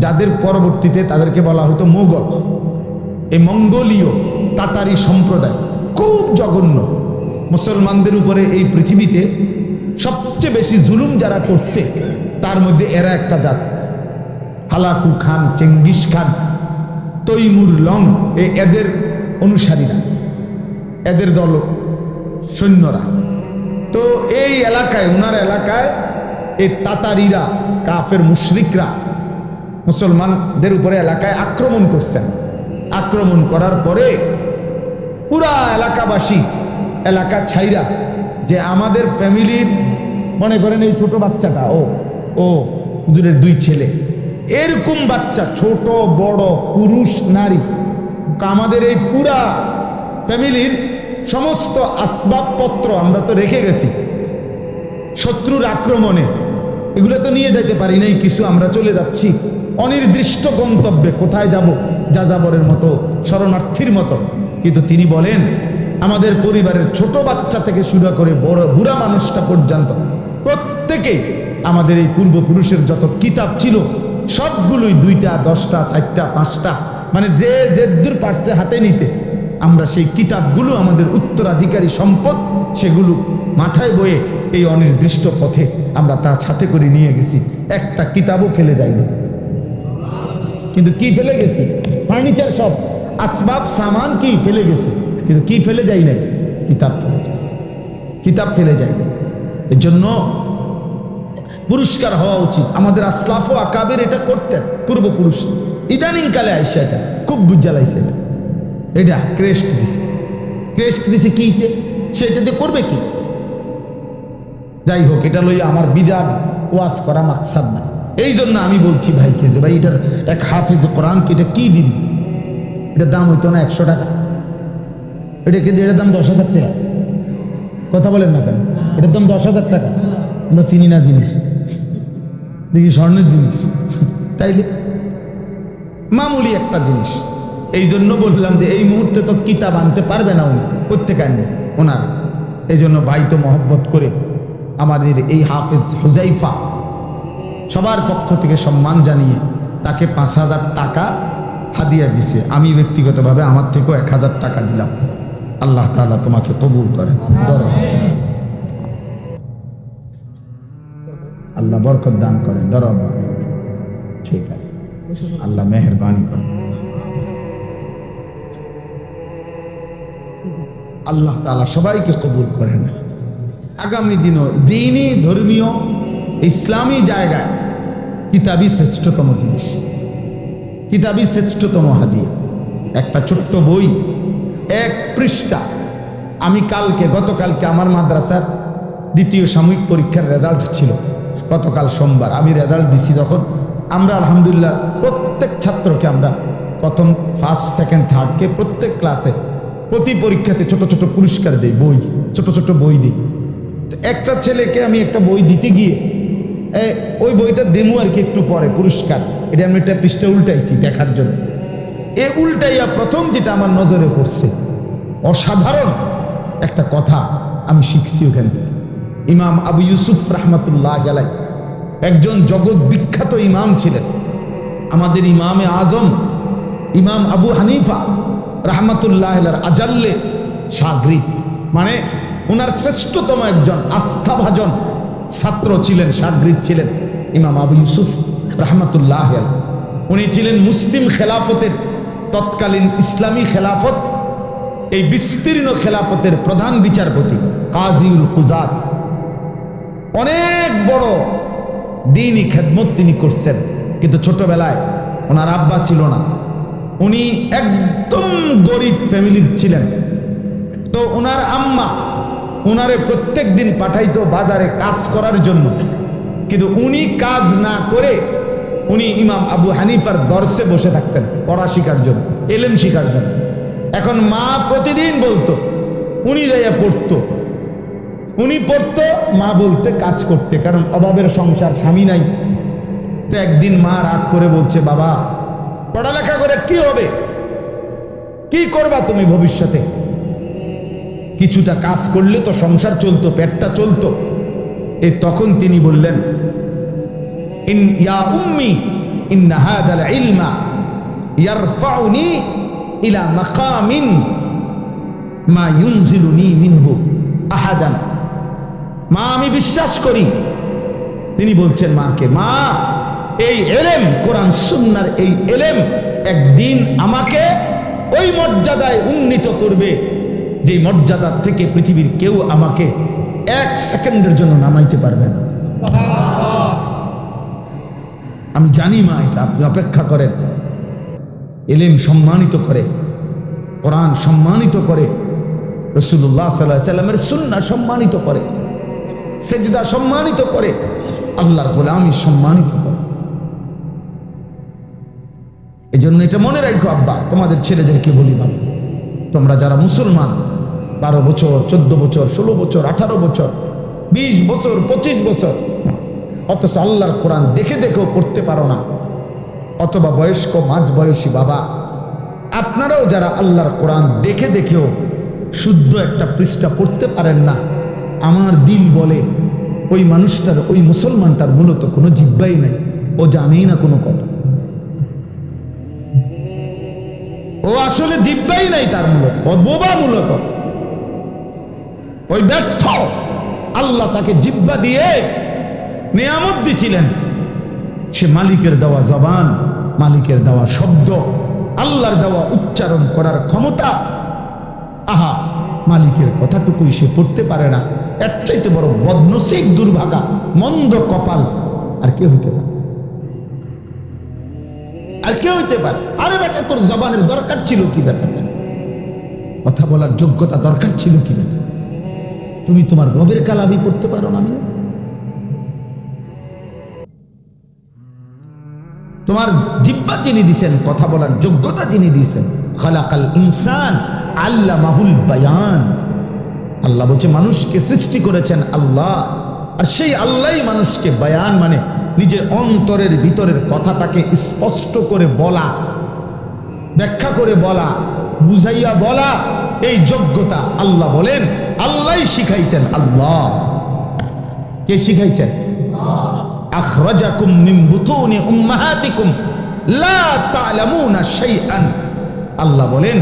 যাদের পরবর্তীতে তাদেরকে বলা হতো মোগল। এই মঙ্গোলীয় তাতারি সম্প্রদায় খুব জঘন্য, মুসলমানদের উপরে এই পৃথিবীতে সবচেয়ে বেশি জুলুম যারা করছে তার মধ্যে এরা একটা জাতি। Hulagu Khan, Genghis Khan, Timur Lang, এদের অনুসারীরা, এদের দল সৈন্যরা। তো এই এলাকায়, ওনার এলাকায় এই তাতারিরা, কাফের মুশরিকরা মুসলমানদের উপরে এলাকায় আক্রমণ করছেন। আক্রমণ করার পরে পুরা এলাকাবাসী, এলাকা ছাইরা, যে আমাদের ফ্যামিলির, মনে করেন এই ছোট বাচ্চাটা, ও হুজুরের 2 ছেলে, এরকম বাচ্চা, ছোট বড়, পুরুষ নারী, আমাদের এই পুরা ফ্যামিলির সমস্ত আসবাবপত্র আমরা তো রেখে গেছি শত্রুর আক্রমণে, এগুলো তো নিয়ে যাইতে পারি নাই কিছু, আমরা চলে যাচ্ছি অনির্দিষ্ট গন্তব্যে, কোথায় যাব? যাযাবরের মতো, শরণার্থীর মতো। কিন্তু তিনি বলেন আমাদের পরিবারের ছোট বাচ্চা থেকে শুরু করে বড় বুড়া মানুষটা পর্যন্ত প্রত্যেকেই আমাদের এই পূর্বপুরুষের যত কিতাব ছিল সবগুলোই 2টা, 10টা, 4টা, 5টা, মানে যে দূর পারছে হাতে নিতে, আমরা সেই কিতাবগুলো আমাদের উত্তরাধিকারী সম্পদ, সেগুলো মাথায় বয়ে এই অনির্দিষ্ট পথে আমরা তার সাথে করে নিয়ে গেছি, একটা কিতাবও ফেলে যায়নি। কিন্তু কি ফেলে গেছি? ফার্নিচার, সব আসবাব সামান কি ফেলে গেছে, কিন্তু কি ফেলে যাই নাই? কিতাব ফেলে যায়, কিতাব ফেলে যায়। এর জন্য পুরস্কার হওয়া উচিত। আমাদের আসলাফ ও আকাবের এটা করতেন, পূর্বপুরুষ। ইদানিং কালে আইসা এটা খুব বুঝালাইছে এটা এটা ক্রেস্ট দিছে কি হইছে সেটাতে করবে কি? যাই হোক, এটা লইয়া আমার বিরাট ওয়াজ করা মাকসাদ না। এই জন্য আমি বলছি ভাইকে যে ভাই এটার এক হাফেজ কোরআনকে এটা কি দিন, এটার দাম হইতো না 100 টাকা, এটা কিন্তু এটার দাম 10,000 টাকা। কথা বলেন না কেন? এটার দাম 10,000 টাকা। আমরা চিনি না জিনিস, দেখি স্বর্ণের জিনিস, তাইলে মামুলি একটা জিনিস। এই জন্য বললাম যে এই মুহূর্তে তো কিতাব আনতে পারবে না উনি, প্রত্যেক আনবে ওনার। এই জন্য ভাই তো মহব্বত করে আমাদের এই হাফেজ হুজাইফা সবার পক্ষ থেকে সম্মান জানিয়ে তাকে 5,000 টাকা হাদিয়া দিছে। আমি ব্যক্তিগতভাবে আমার থেকেও 1,000 টাকা দিলাম। আল্লাহ তাআলা তোমাকে কবুল করেন। ধরো, আল্লাহ বরকত দান করেন। ধরো, ঠিক আছে, আল্লাহ মেহেরবানি করেন। আল্লাহ তাআলা সবাইকে কবুল করেন। আগামী দিনও দ্বীনি ধর্মীয় ইসলামী জায়গায় কিতাবই শ্রেষ্ঠতম জিনিস, কিতাবই শ্রেষ্ঠতম হাদিয়া। একটা ছোট্ট বই, 1 পৃষ্ঠা। আমি গতকালকে আমার মাদ্রাসার 2য় সাময়িক পরীক্ষার রেজাল্ট ছিল, গতকাল সোমবার। আমি রেজাল্ট দিছি যখন, আমরা আলহামদুলিল্লাহ প্রত্যেক ছাত্রকে আমরা প্রথম, ফার্স্ট, সেকেন্ড, থার্ডকে প্রত্যেক ক্লাসে প্রতি পরীক্ষাতে ছোট ছোট পুরস্কার দেই, বই, ছোট ছোট বই দিই। তো একটা ছেলেকে আমি একটা বই দিতে গিয়ে ওই বইটা দেমু আর কি একটু পরে পুরস্কার, এটা আমি একটা পৃষ্ঠা উল্টাইছি দেখার জন্য। উল্টাইয়া প্রথম যেটা আমার নজরে পড়ছে, অসাধারণ একটা কথা আমি শিখছি ওখান থেকে। ইমাম আবু ইউসুফ রাহমাতুল্লাহ আলাইহি একজন জগৎ বিখ্যাত ইমাম ছিলেন। আমাদের ইমামে আজম ইমাম আবু হানিফা রাহমাতুল্লাহ আলাইহির আজাল্লে শাগরিদ, মানে ওনার শ্রেষ্ঠতম একজন আস্থাভাজন ছাত্র ছিলেন, শাগরিদ ছিলেন ইমাম আবু ইউসুফ রাহমাতুল্লাহ আলাইহি। উনি ছিলেন মুসলিম খেলাফতের, তৎকালীন ইসলামী খেলাফত, এই বিস্তীর্ণ খেলাফতের প্রধান বিচারপতি, কাজীউল কুজাত। অনেক বড় দ্বীনি খেদমত তিনি করছেন, কিন্তু ছোটবেলায় ওনার আব্বা ছিল না, উনি একদম গরিব ফ্যামিলির ছিলেন। তো ওনার আম্মা ওনারে প্রত্যেক দিন পাঠাইতো বাজারে কাজ করার জন্য, কিন্তু উনি কাজ না করে উনি ইমাম আবু হানিফার দরসে বসে থাকতেন পড়া শিখার জন্য, এলেম শিখার জন্য। এখন মা প্রতিদিন বলতো, উনি যাইয়া পড়তো, উনি পড়তো, মা বলতে কাজ করতে, কারণ অভাবের সংসার, স্বামী নাই। তো একদিন মা রাগ করে বলছে, বাবা পড়ালেখা করে কি হবে, কি করবা তুমি ভবিষ্যতে? কিছুটা কাজ করলে তো সংসার চলতো, পেটটা চলতো। এই তখন তিনি বললেন, ইয়া উম্মি ইন্না হাদাল ইলমা ইয়ারফাউনি ইলা মাকামিন মা ইউনজিলুনি মিনহু আহাদান। মা, আমি বিশ্বাস করি, তিনি বলছেন মাকে, মা এই এলেম, কোরআন সুন্নাহর এই এলেম একদিন আমাকে ওই মর্যাদায় উন্নীত করবে যে মর্যাদা থেকে পৃথিবীর কেউ আমাকে 1 সেকেন্ডের জন্য নামাইতে পারবে না। আমি জানি মা, এটা আপনি অপেক্ষা করেন। এলেম সম্মানিত করে, কোরআন সম্মানিত করে, রাসূলুল্লাহ সাল্লাল্লাহু আলাইহি সাল্লামের সুন্নাহ সম্মানিত করে, সেজদা সম্মানিত করে, আল্লাহর গোলামি সম্মানিত করে। এই জন্য এটা মনে রাখো আব্বা, তোমাদের ছেলেদেরকে বলি, বাবা তোমরা যারা মুসলমান, 12 বছর, 14 বছর, 16 বছর, 18 বছর, 20 বছর, 25 বছর, অথচ আল্লাহর কোরআন দেখে দেখেও পড়তে পারো না, অথবা বয়স্ক মাঝ বয়সী বাবা, আপনারাও যারা আল্লাহর কোরআন দেখে দেখেও শুদ্ধ একটা পৃষ্ঠা পড়তে পারেন না, আমার দিল বলে ওই মানুষটার, ওই মুসলমানটার মূলত কোনো জিহ্বাই নাই, ও জানেই না কোনো কথা, ও আসলে জিহ্বাই নাই তার, মূলত ও বোবা, মূলত ওই ব্যর্থ। আল্লাহ তাকে জিহ্বা দিয়ে নিয়ামত দিছিলেন, সে মালিকের দেওয়া জবান, মালিকের দেওয়া শব্দ, আল্লাহর দেওয়া উচ্চারণ করার ক্ষমতা, আহা, মালিকের কথাটুকুই সে পড়তে পারে না। এর চাইতে বড় বদনসিব, দুর্ভাগা, মন্দ কপাল আর কে হইতে পারে? আর কে হইতে পারে? আরে বেটা, তোর জবানের দরকার ছিল কি? বেটা, কথা বলার যোগ্যতা দরকার ছিল কি? বেটা, তুমি তোমার রবের কালামই পড়তে পারো না? তোমার জিহ্বা যিনি দিয়েছেন, কথা বলার যোগ্যতা যিনি দিয়েছেন, খালাকাল ইনসান আল্লামাহুল বায়ান। আল্লাহ বলছে মানুষকে সৃষ্টি করেছেন আল্লাহ, আর সেই আল্লাহই মানুষকে বায়ান মানে নিজের অন্তরের ভিতরের কথাটাকে স্পষ্ট করে বলা, ব্যাখ্যা করে বলা, বুঝাইয়া বলা, এই যোগ্যতা আল্লাহ বলেন আল্লাহই শিখাইছেন। আল্লাহ কে শিখাইছেন? আখরাজাকুম মিন বুতুনি উম্মাহাতিকুম লা তা'লামুনা শাইআন। আল্লাহ বলেন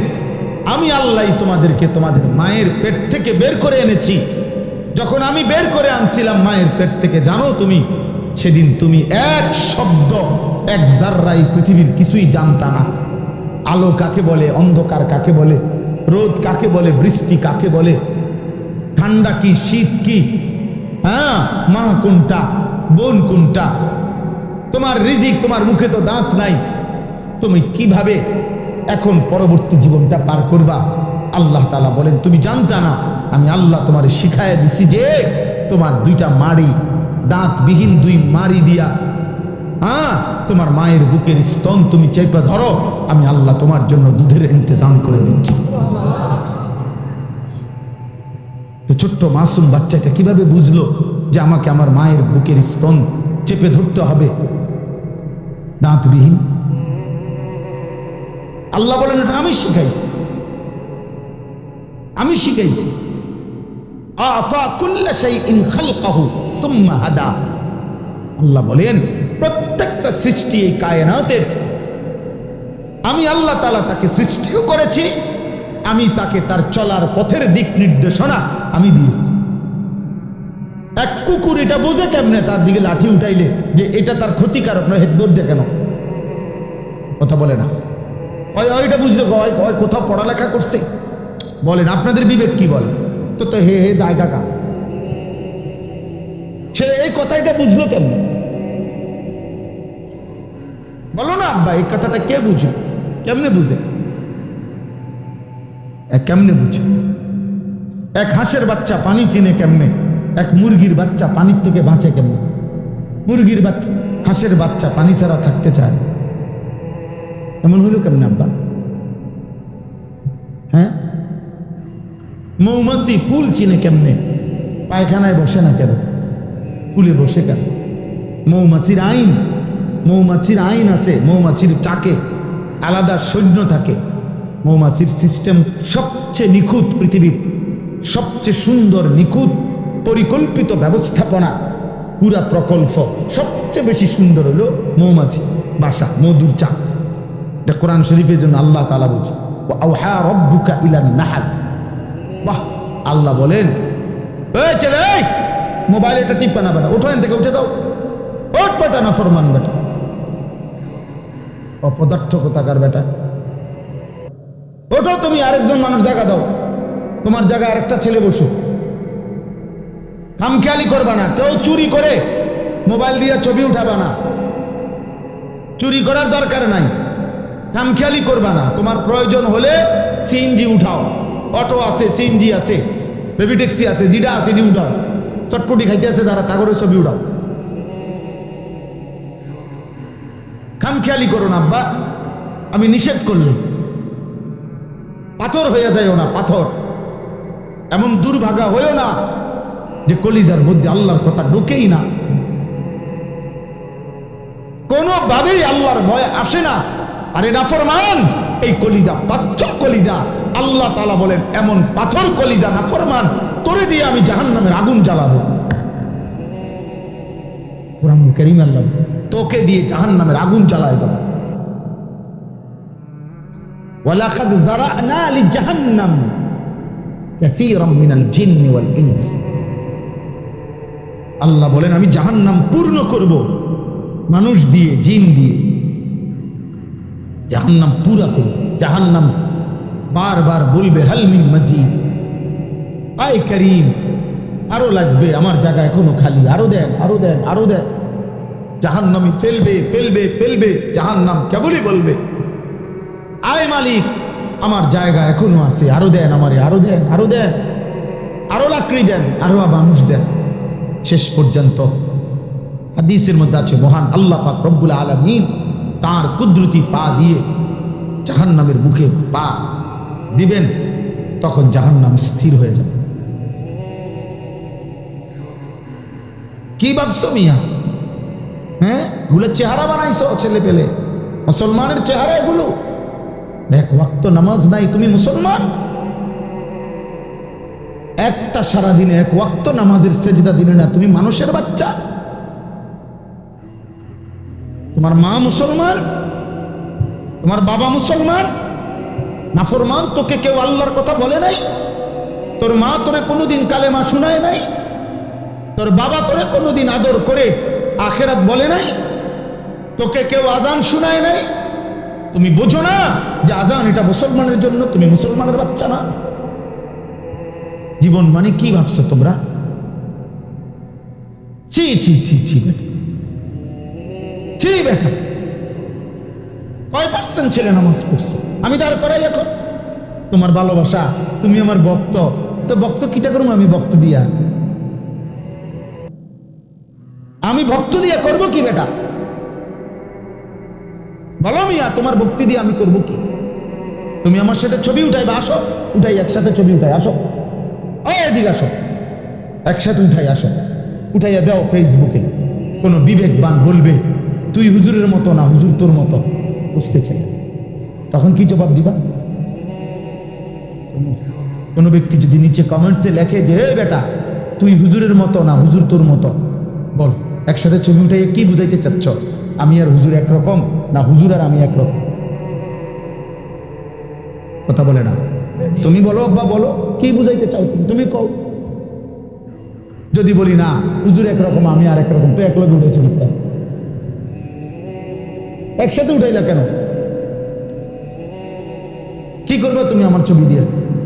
আমি আল্লাহই তোমাদেরকে তোমাদের মায়ের পেট থেকে বের করে এনেছি। যখন আমি বের করে আনছিলাম মায়ের পেট থেকে, জানো তুমি সেদিন তুমি এক শব্দ, এক জাররাই পৃথিবীর কিছুই জানতা না। আলো কাকে বলে, অন্ধকার কাকে বলে, রোদ কাকে বলে, বৃষ্টি কাকে বলে, ঠান্ডা কি, শীত কি, হ্যাঁ, মা কোনটা, বোন কোনটা, তোমার রিজিক, তোমার মুখে তো দাঁত নাই, তুমি কিভাবে এখন পরবর্তী জীবনটা পার করবা? আল্লাহ তাআলা বলেন তুমি জানতা না, আমি আল্লাহ তোমারে শিখাইয়া দিছি যে তোমার দুইটা মাড়ি, দাঁতবিহীন দুই মাড়ি দিয়া, হ্যাঁ, তোমার মায়ের বুকের স্তন তুমি চেপে ধরো, আমি আল্লাহ তোমার জন্য দুধের ইন্তজাম করে দিচ্ছি। তো ছোট্ট মাসুম বাচ্চাটা কিভাবে বুঝলো যে আমাকে আমার মায়ের বুকের স্তন চেপে ধরতে হবে দাঁতবিহীন? আল্লাহ বলেন এটা আমি শিখাইছি, আমি শিখাইছি। আতা কুল্লা শাইইন খালকাহু সুম্মা হাদা। আল্লাহ বলেন প্রত্যেকটা সৃষ্টি এই কায়নাতের আমি আল্লাহ তাআলা তাকে সৃষ্টিও করেছি, আমি তাকে তার চলার পথের দিক নির্দেশনা আমি দিয়েছি। এক কুকুর এটা বোঝে কেমনে তার দিকে লাঠি উঠাইলে যে এটা তার ক্ষতিকারক নয়, হেদ দৌড় কেন? কথা বলে না, ওইটা বুঝলে কোথাও পড়ালেখা করছে? বলেন আপনাদের বিবেক কি বলে? তো তো হে হে জায়গা কা, সে এই কথাটা বুঝলো কেমনে? বলো না আব্বা, এই কথাটা কে বুঝে? কেমনে বুঝে? কেমনে বুঝে? এক হাঁসের বাচ্চা পানি চিনে কেমনে? এক মুরগির বাচ্চা পানির থেকে বাঁচে কেমনে? মুরগির বাচ্চা, হাঁসের বাচ্চা পানি ছাড়া থাকতে চায়, এমন হইল কেমনে আব্বা? হ্যাঁ, মৌমাছি ফুল চিনে কেমনে? পায়খানায় বসে না কেন? ফুলে বসে কেন? মৌমাছির আইন, মৌমাছির আইন আছে, মৌমাছির চাকে আলাদা সৈন্য থাকে। মৌমাছির সিস্টেম সবচেয়ে নিখুঁত, পৃথিবীর সবচেয়ে সুন্দর নিখুঁত পরিকল্পিত ব্যবস্থাপনা, পুরা প্রকল্প সবচেয়ে বেশি সুন্দর হলো মৌমাছি বাসা, মধুর চাক। এটা কোরআন শরীফের জন্য আল্লাহ তাআলা বলছে আওহা রাব্বুকা ইলান নাহল। বাহ, আল্লাহ বলেন এই ছেলে, এই মোবাইল এটা টিপা না বেটা, ওঠো, এখান থেকে উঠে যাও, ওঠ বেটা, না ফরমান বেটা, অপদার্থ কোথাকার বেটা, ওঠো, তুমি আরেকজন মানুষ জায়গা দাও, তোমার জায়গায় আরেকটা ছেলে বসো। খামখেয়ালি করবা না, কেউ চুরি করে মোবাইল দিয়ে ছবি উঠাবা না, চুরি করার দরকার নাই। খামখেয়ালি করবা না, তোমার প্রয়োজন হলে সিএনজি উঠাও, অটো আছে, সিএনজি আছে, বেবি ট্যাক্সি আছে, জিডা আছে, ডি উঠাও, চটপটি খাইতে আছে যারা তাগরের ছবি উঠাও। খামখেয়ালি করো না আব্বা, আমি নিষেধ করলাম। পাথর হয়ে যায়ও না, পাথর এমন দুর্ভাগা হয়েও না যে কলিজার মধ্যে আল্লাহর কথা ঢোকেই না, কোনোভাবেই আল্লাহর ভয় আসে না। আরে নাফরমান, এই কলিজা পাথর কলিজা, আল্লাহ তাআলা বলেন এমন পাথর কলিজা নাফরমান, তোরে দিয়ে আমি জাহান্নামের আগুন জ্বালাবো। কোরআন কারীম আল্লাহ তোকে দিয়ে জাহান্নামের আগুন জ্বালায় দেব। ওয়ালাকাদ যারানা লিজাহান্নাম কাসীরাম মিনাল জিন্নি ওয়াল ইনস। আল্লাহ বলেন আমি জাহান্নাম পূর্ণ করব মানুষ দিয়ে, জিন দিয়ে, জাহান্নাম পুরা করব। জাহান্নাম বারবার বলবে হাল মিন মাজিদ, আয় করিম আরো লাগবে, আমার জায়গা এখনো খালি, আরো দেন, আরো দেন, আরো দেন। জাহান্নামী ফেলবে ফেলবে ফেলবে, জাহান্নাম কেবলই বলবে, আয় মালিক আমার জায়গা এখনো আছে, আরো দেন আমারে, আরো দেন, আরো দেন, আরো লাকড়ি দেন, আরো মানুষ দেন। শেষ পর্যন্ত হাদিসের মধ্যে আছে মহান আল্লাহ পাক রব্বুল আলামিন তার কুদরতি পা দিয়ে জাহান্নামের মুখে পা দিবেন, তখন জাহান্নাম স্থির হয়ে যাবে। কি ভাবছো মিয়া? হ্যাঁ, এগুলো চেহারা বানাইছো ছেলে পেলে, মুসলমানের চেহারা এগুলো। এক ওয়াক্ত নামাজ নাই, তুমি মুসলমান? একটা সারাদিনে এক ওয়াক্ত নামাজের সেজদা দিলে না, তুমি মানুষের বাচ্চা? তোমার মা মুসলমান, তোমার বাবা মুসলমান, নাফরমান তোকে কেউ আল্লাহর কথা বলে নাই? তোর মা তোরে কোনোদিন কালেমা শুনায় নাই? তোর বাবা তোরে কোনোদিন আদর করে আখেরাত বলে নাই? তোকে কেউ আজান শুনায় নাই? তুমি বোঝো না যে আজান এটা মুসলমানের জন্য? তুমি মুসলমানের বাচ্চা না? জীবন মানে কি ভাবছো তোমরা? ছি ছি ছি ছি ছি বেটা, কয় পার্সেন্ট ছেলে নামাজ পড়ছো? আমি দাঁড় করাই এখন। তোমার ভালোবাসা, তুমি আমার ভক্ত, তো ভক্ত কিটা করবো? আমি ভক্ত দিয়া, আমি ভক্ত দিয়া করবো কি বেটা? বলো মিয়া, তোমার ভক্তি দিয়ে আমি করবো কি? তুমি আমার সাথে ছবি উঠাইবা, আসো, উঠাই একসাথে ছবি উঠাই, আসো, এদিকে আসো, একসাথে উঠাই, আসো, উঠাইয়া দাও ফেসবুকে। কোনো বিবেকবান বলবে তুই হুজুরের মতো না, হুজুর তোর মতো, বুঝতে চাই। তখন কি জবাব দিবা? কোনো ব্যক্তি যদি নিচে কমেন্টসে লেখে যে হে বেটা তুই হুজুরের মতো না, হুজুর তোর মতো, বল একসাথে ছবি উঠাইয়া কি বুঝাইতে চাচ্ছ? আমি আর হুজুর একরকম না, হুজুর আর আমি একরকম? কথা বলে না। তুমি বলো আব্বা, বলো কি বুঝাইতে চাও তুমি কও। যদি বলি না হুজুর একরকম আমি আর একরকম, তো এক লগে উঠে ছবিটা একসাথে উঠাইলা কেন? কি করবে তুমি আমার ছবি দিয়ে?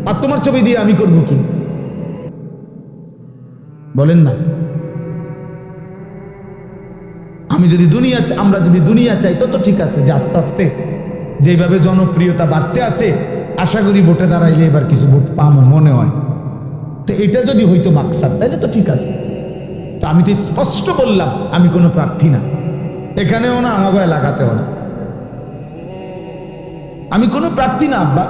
আর তোমার ছবি দিয়ে আমি করবো কি? বলেন না। আমি যদি দুনিয়া, আমরা যদি দুনিয়া চাই তো ঠিক আছে, যে আস্তে আস্তে যেভাবে জনপ্রিয়তা বাড়তে আছে, আশা করি ভোটে দাঁড়াইলে এবার কিছু ভোট পাবো মনে হয়। তো এটা যদি হইতো মাকসাদ, তাহলে তো ঠিক আছে। তো আমি তো স্পষ্ট বললাম আমি কোনো প্রার্থী না, এখানেও না, আমাকে লাগাতেও না, আমি কোনো প্রার্থী না আব্বা।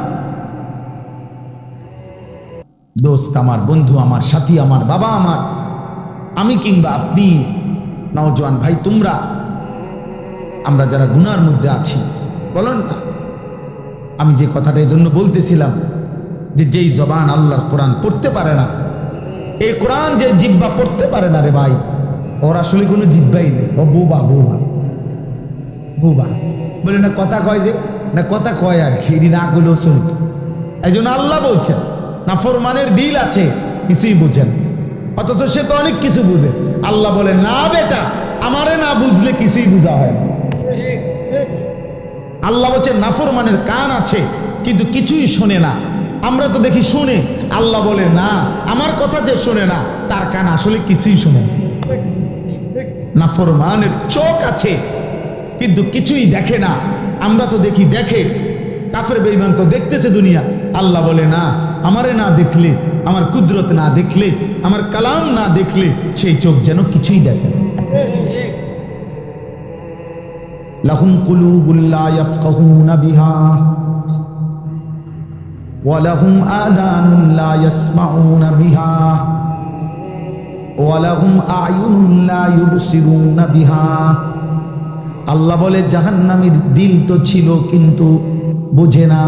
দোস্ত আমার, বন্ধু আমার, সাথী আমার, বাবা আমার, আমি কিংবা আপনি, নওজোয়ান ভাই তোমরা, আমরা যারা গুনার মধ্যে আছি, বলেন না। আমি যে কথাটা এই জন্য বলতেছিলাম যে যেই জবান আল্লাহর কোরআন পড়তে পারে না, এই কোরআন যে জিহ্বা পড়তে পারে না রে ভাই, ওর আসলে কোনো জিহ্বাই নেই, ও বোবা বোবা বোবা। বলে না কথা কয় যে, না কথা কয় আর খেড়ি না গুলো শুনত। এই জন্য আল্লাহ বলছেন নাফরমানের দিল আছে, কিছুই বুঝেন, অথচ সে তো অনেক কিছু বুঝে। আল্লাহ বলে না বেটা, আমারে না বুঝলে কিছুই বোঝা হয় না। আল্লাহ বলছে নাফরমানের কান আছে কিন্তু কিছুই শোনে না। আমরা তো দেখি শুনে, আল্লাহ বলে না, আমার কথা যে শোনে না তার কান আসলে কিছুই শোনে না। নাফরমানের চোখ আছে কিন্তু কিছুই দেখে না, আমরা তো দেখি দেখে। কাফের বেঈমান তো দেখতেছে দুনিয়া, আল্লাহ বলে না, আমারে না দেখলে, আমার কুদরত না দেখলে, আমার কালাম না দেখলে সেই চোখ যেন কিছুই দেখে না। লাহুম কুলুবুল লা ইয়াফকাহুনা বিহা ওয়া লাহুম আযানুন লা ইয়াসমাউনা বিহা ওয়া লাহুম আ'য়ুনুন লা ইউবসিরুনা বিহা। আল্লাহ বলে জাহান্নামীর দিল তো ছিল কিন্তু বোঝে না,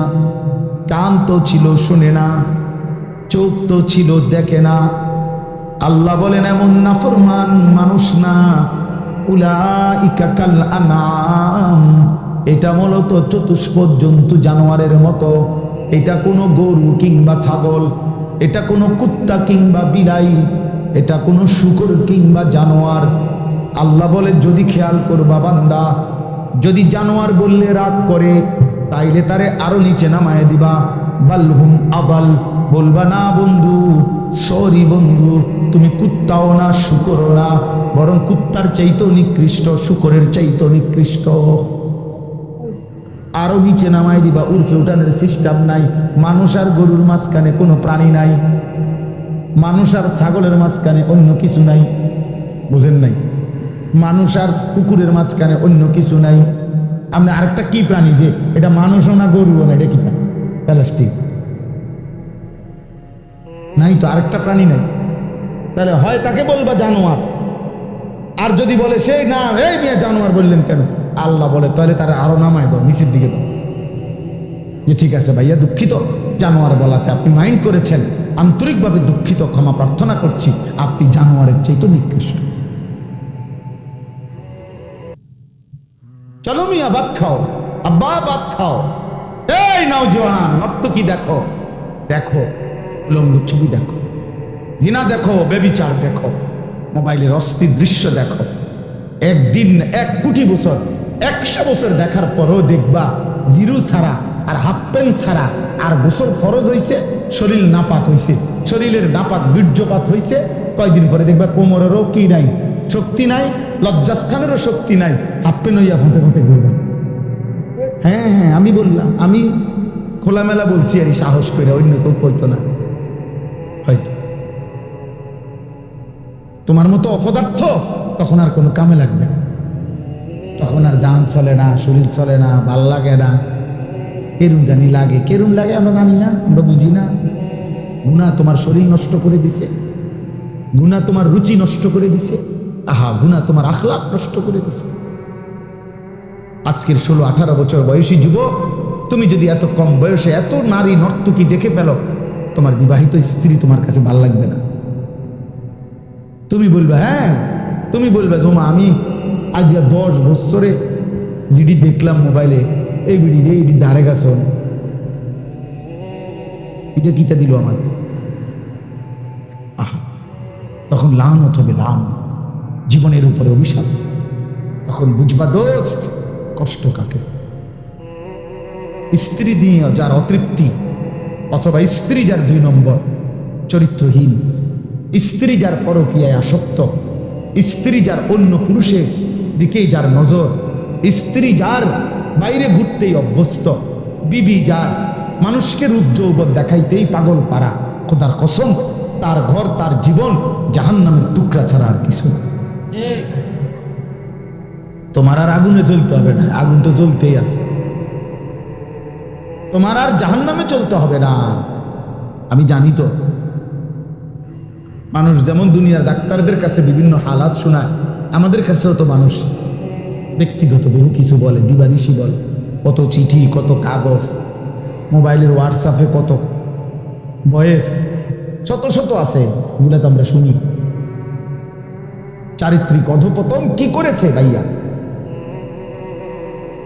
কান তো ছিল শুনে না, চোখ তো ছিল দেখে না। আল্লাহ বলেন এমন নাফরমান মানুষ না, উলাইকা কাল আনআম, এটা মূলত চতুষ্পদ জন্তু জানোয়ারের মতো। এটা কোনো গরু কিংবা ছাগল, এটা কোনো কুত্তা কিংবা বিলাই, এটা কোনো শূকর কিংবা জানোয়ার। আল্লাহ বলে যদি খেয়াল করবা বান্দা, যদি জানোয়ার বললে রাগ করে তাইলে তারে আরো নিচে নামায় দিবা। বালহুম আদাল, বলবা না বন্ধু সরি বন্ধু, তুমি কুত্তাও না, শুকরও না, বরং কুত্তার চাইতেও নিকৃষ্ট, শুকরের চাইতেও নিকৃষ্ট। আরো নিচে নামাই দিবা, উর্ফে উঠানের সিস্টেম নাই। মানুষ আর গরুর মাঝখানে কোনো প্রাণী নাই, মানুষ আর ছাগলের মাঝখানে অন্য কিছু নাই। বুঝেন নাই? মানুষ আর কুকুরের মাঝখানে অন্য কিছু নাই। আপনি আরেকটা কি প্রাণী যে এটা মানুষও না গরুও না, এটা কি প্লাস্টিক নাই তো, আরেকটা প্রাণী নাই। তাহলে হয় তাকে বলবা জানোয়ার, আর যদি বলে সে না এই মিয়া জানোয়ার বললেন কেন, আল্লাহ বলে তাহলে তারা আরো নামায় দাও, নিচের দিকে দাও, যে ঠিক আছে ভাইয়া দুঃখিত, জানোয়ার বলাতে আপনি মাইন্ড করেছেন, আন্তরিকভাবে দুঃখিত, ক্ষমা প্রার্থনা করছি, আপনি জানোয়ারের চাইতে নিকৃষ্ট। চলো মিয়া ভাত খাও, আব্বা ভাত খাও। এই নওজোয়ান নর্তকী দেখো, দেখো উলঙ্গ ছবি দেখো, জিনা দেখো, বেবিচার দেখো, মোবাইলের অস্থির দৃশ্য দেখো। একদিন 1 কোটি বছর 100 বছর দেখার পরও দেখবা জিরু ছাড়া আর হাফ প্যান্ট ছাড়া আর গোসল ফরজ হইছে, শরীর নাপাক হইছে, শরীরের নাপাক বীর্যপাত হইছে। কয়দিন পরে দেখবা কোমরেরও কি নাই, শক্তি নাই, লজ্জাস্থানেরও শক্তি নাই, হাফ প্যান্ট হইয়া ফোঁতে ফোঁতে ঘুরবা। হ্যাঁ হ্যাঁ আমি বললাম, আমি খোলামেলা বলছি আর সাহস করে, অন্য কেউ কইতো না। হয়তো তোমার মতো অপদার্থ তখন আর কোনো কামে লাগবে না, তখন আর জান চলে না, শরীর চলে না, ভাল লাগে না। কেরুম জানি লাগে, কেরুম লাগে আমরা জানি না, আমরা বুঝি না। গুনাহ তোমার শরীর নষ্ট করে দিছে, গুনাহ তোমার রুচি নষ্ট করে দিছে, আহা গুনাহ তোমার আখলাক নষ্ট করে দিছে। আজকের 16-18 বছর বয়সী যুবক, তুমি যদি এত কম বয়সে এত নারী নর্তকী দেখে পেল, তোমার বিবাহিত স্ত্রী তোমার কাছে ভাল লাগবে না। তুমি বলবে, হ্যাঁ তুমি বলবে জমা আমি আজ 10 বছরে জিডি দেখলাম মোবাইলে, এই বিড়ি রে এটি দাঁড়ে গেছ, এটা কিটা দিল আমার। আহা তখন লানত হবে, লান জীবনের উপরে অভিশাপ। তখন বুঝবা দোস্ত কষ্ট কাকে। স্ত্রী দিয়ে যার অতৃপ্তি, অথবা স্ত্রী যার 2 নম্বর, চরিত্রহীন স্ত্রী, যার পরকীয়ায় আসক্ত স্ত্রী, যার অন্য পুরুষের দিকেই যার নজর, স্ত্রী যার বাইরে ঘুরতেই অভ্যস্ত, বিবি যার মানুষকে রূপ যৌবন দেখাইতেই পাগল পারা, খোদার কসম তার ঘর তার জীবন জাহান্নামের টুকরা ছাড়া আর কিছু না। তোমার আর আগুনে জ্বলতে হবে না, আগুন তো জ্বলতেই আছে। তোমার আর জাহান্নামে চলতে হবে না। আমি জানি তো মানুষ যেমন দুনিয়ার ডাক্তারদের কাছে বিভিন্ন হালাত শোনায়, আমাদের কাছেও তো মানুষ ব্যক্তিগত বহু কিছু বলে, দিবানিশি বলে, কত চিঠি, কত কাগজ, মোবাইলের হোয়াটসঅ্যাপে কত ভয়েস, শত শত আছে, এগুলো তো আমরা শুনি। চারিত্রিক অধপতন কি করেছে ভাইয়া?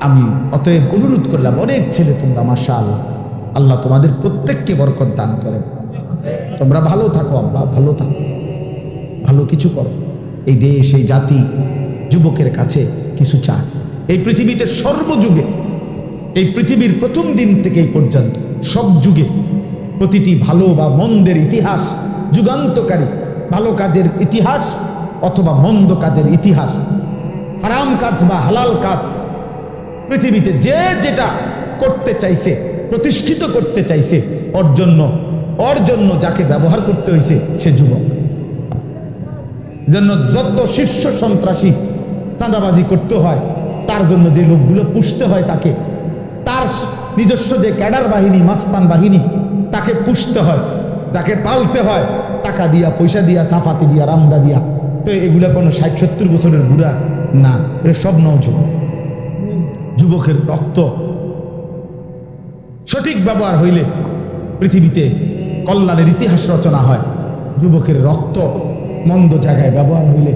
আমি অতএব অনুরোধ করলাম, অনেক ছেলে তোমরা মাশাআল্লাহ, আল্লাহ তোমাদের প্রত্যেককে বরকত দান করেন। তোমরা ভালো থাকো আব্বা, ভালো থাকো, ভালো কিছু করো। এই দেশ, এই জাতি যুবকের কাছে কিছু চায়। এই পৃথিবীতে সর্বযুগে, এই পৃথিবীর প্রথম দিন থেকে এই পর্যন্ত সব যুগে প্রতিটি ভালো বা মন্দের ইতিহাস, যুগান্তকারী ভালো কাজের ইতিহাস অথবা মন্দ কাজের ইতিহাস, হারাম কাজ বা হালাল কাজ, পৃথিবীতে যে যেটা করতে চাইছে, প্রতিষ্ঠিত করতে চাইছে, ওর জন্য যাকে ব্যবহার করতে হয়েছে সে যুবক। জন্য যত শীর্ষ সন্ত্রাসী চাঁদাবাজি করতে হয়, তার জন্য যে লোকগুলো পুষতে হয়, তাকে তার নিজস্ব যে ক্যাডার বাহিনী, মাস্তান বাহিনী, তাকে পুষতে হয়, তাকে পালতে হয়, টাকা দিয়া, পয়সা দিয়া, সাফাতি দিয়া, রামদা দিয়া। তো এগুলা কোনো 60-70 বছরের বুড়া না, এটা সব নওজোয়ান যুবকের রক্ত সঠিক ব্যবহার হইলে পৃথিবীতে কল্যাণের ইতিহাস রচনা হয়। যুবকের রক্ত মন্দ জায়গায় ব্যবহার হইলে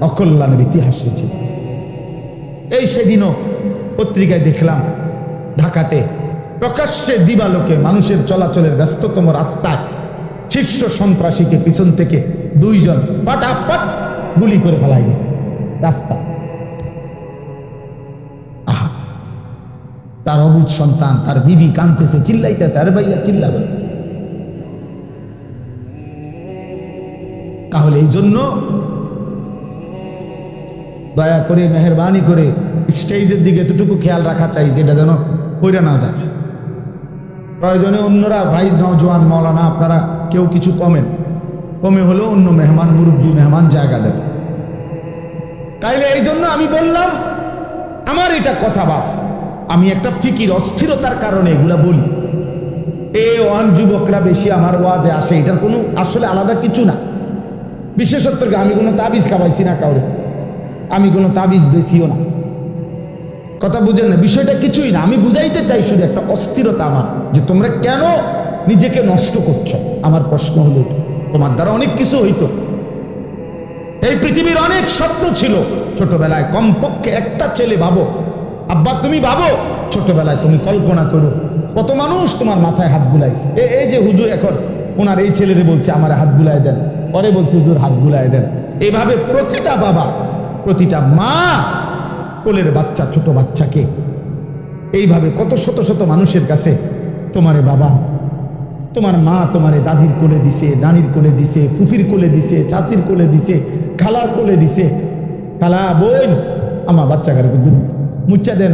অকল্যাণের ইতিহাস রয়েছে। এই সেদিনও পত্রিকায় দেখলাম, ঢাকাতে প্রকাশ্যে দিবালোকে মানুষের চলাচলের ব্যস্ততম রাস্তায় শীর্ষ সন্ত্রাসীকে পিছন থেকে 2 জন পাটাপাট গুলি করে ফেলাই গেছে রাস্তা। আহা, তার অবুঝ সন্তান, তার বিবি কাঁদতেছে, চিল্লাইতেছে, আরে ভাইয়া চিল্লাবে। তাহলে এই জন্য দয়া করে মেহরবানি করে স্টেজের দিকে এতটুকু খেয়াল রাখা চাই যেটা যেন কইরা না যায়। প্রয়োজনে অন্যরা ভাই নওজোয়ান মৌলানা আপনারা কেউ কিছু কমে হলেও অন্য মেহমান মুরব্বী মেহমান জায়গা দেবে। তাইলে এই জন্য আমি বললাম আমার এটা কথা বাপ, আমি একটা ফিকির অস্থিরতার কারণে এগুলা বলি। ওয়ান যুবকরা বেশি আমার ওয়াজে আসে, এটার কোনো আসলে আলাদা কিছু না। বিশেষত্বকে আমি কোনো তাবিজ খাওয়াইছি না কাউরে, আমি কোনো তাবিজ বেশিও না, কথা বুঝেন না, বিষয়টা কিছুই না। আমি বুঝাইতে চাই শুধু একটা অস্থিরতা আমার, যে তোমরা কেন নিজেকে নষ্ট করছো। আমার প্রশ্ন হলো তোমার দ্বারা অনেক কিছু হইতো, এই পৃথিবীর অনেক স্বপ্ন ছিল ছোটবেলায়, কমপক্ষে একটা ছেলে ভাবো, আব্বা তুমি ভাবো ছোটবেলায়, তুমি কল্পনা করো কত মানুষ তোমার মাথায় হাত বুলাইছে। এই যে হুজুর এখন ওনার এই ছেলেরে বলছে আমার হাত বুলাই দেন, পরে বলছে হুজুর হাত বুলাই দেন। এইভাবে প্রতিটা বাবা প্রতিটা মা কোলের বাচ্চা ছোট বাচ্চাকে এইভাবে কত শত শত মানুষের কাছে তোমারে বাবা তোমার মা তোমারে দাদির কোলে দিছে, নানির কোলে দিছে, ফুফির কোলে দিছে, চাচির কোলে দিছে, খালার কোলে দিছে, খালা বোন আমার বাচ্চাকে মুচ্চা দেন।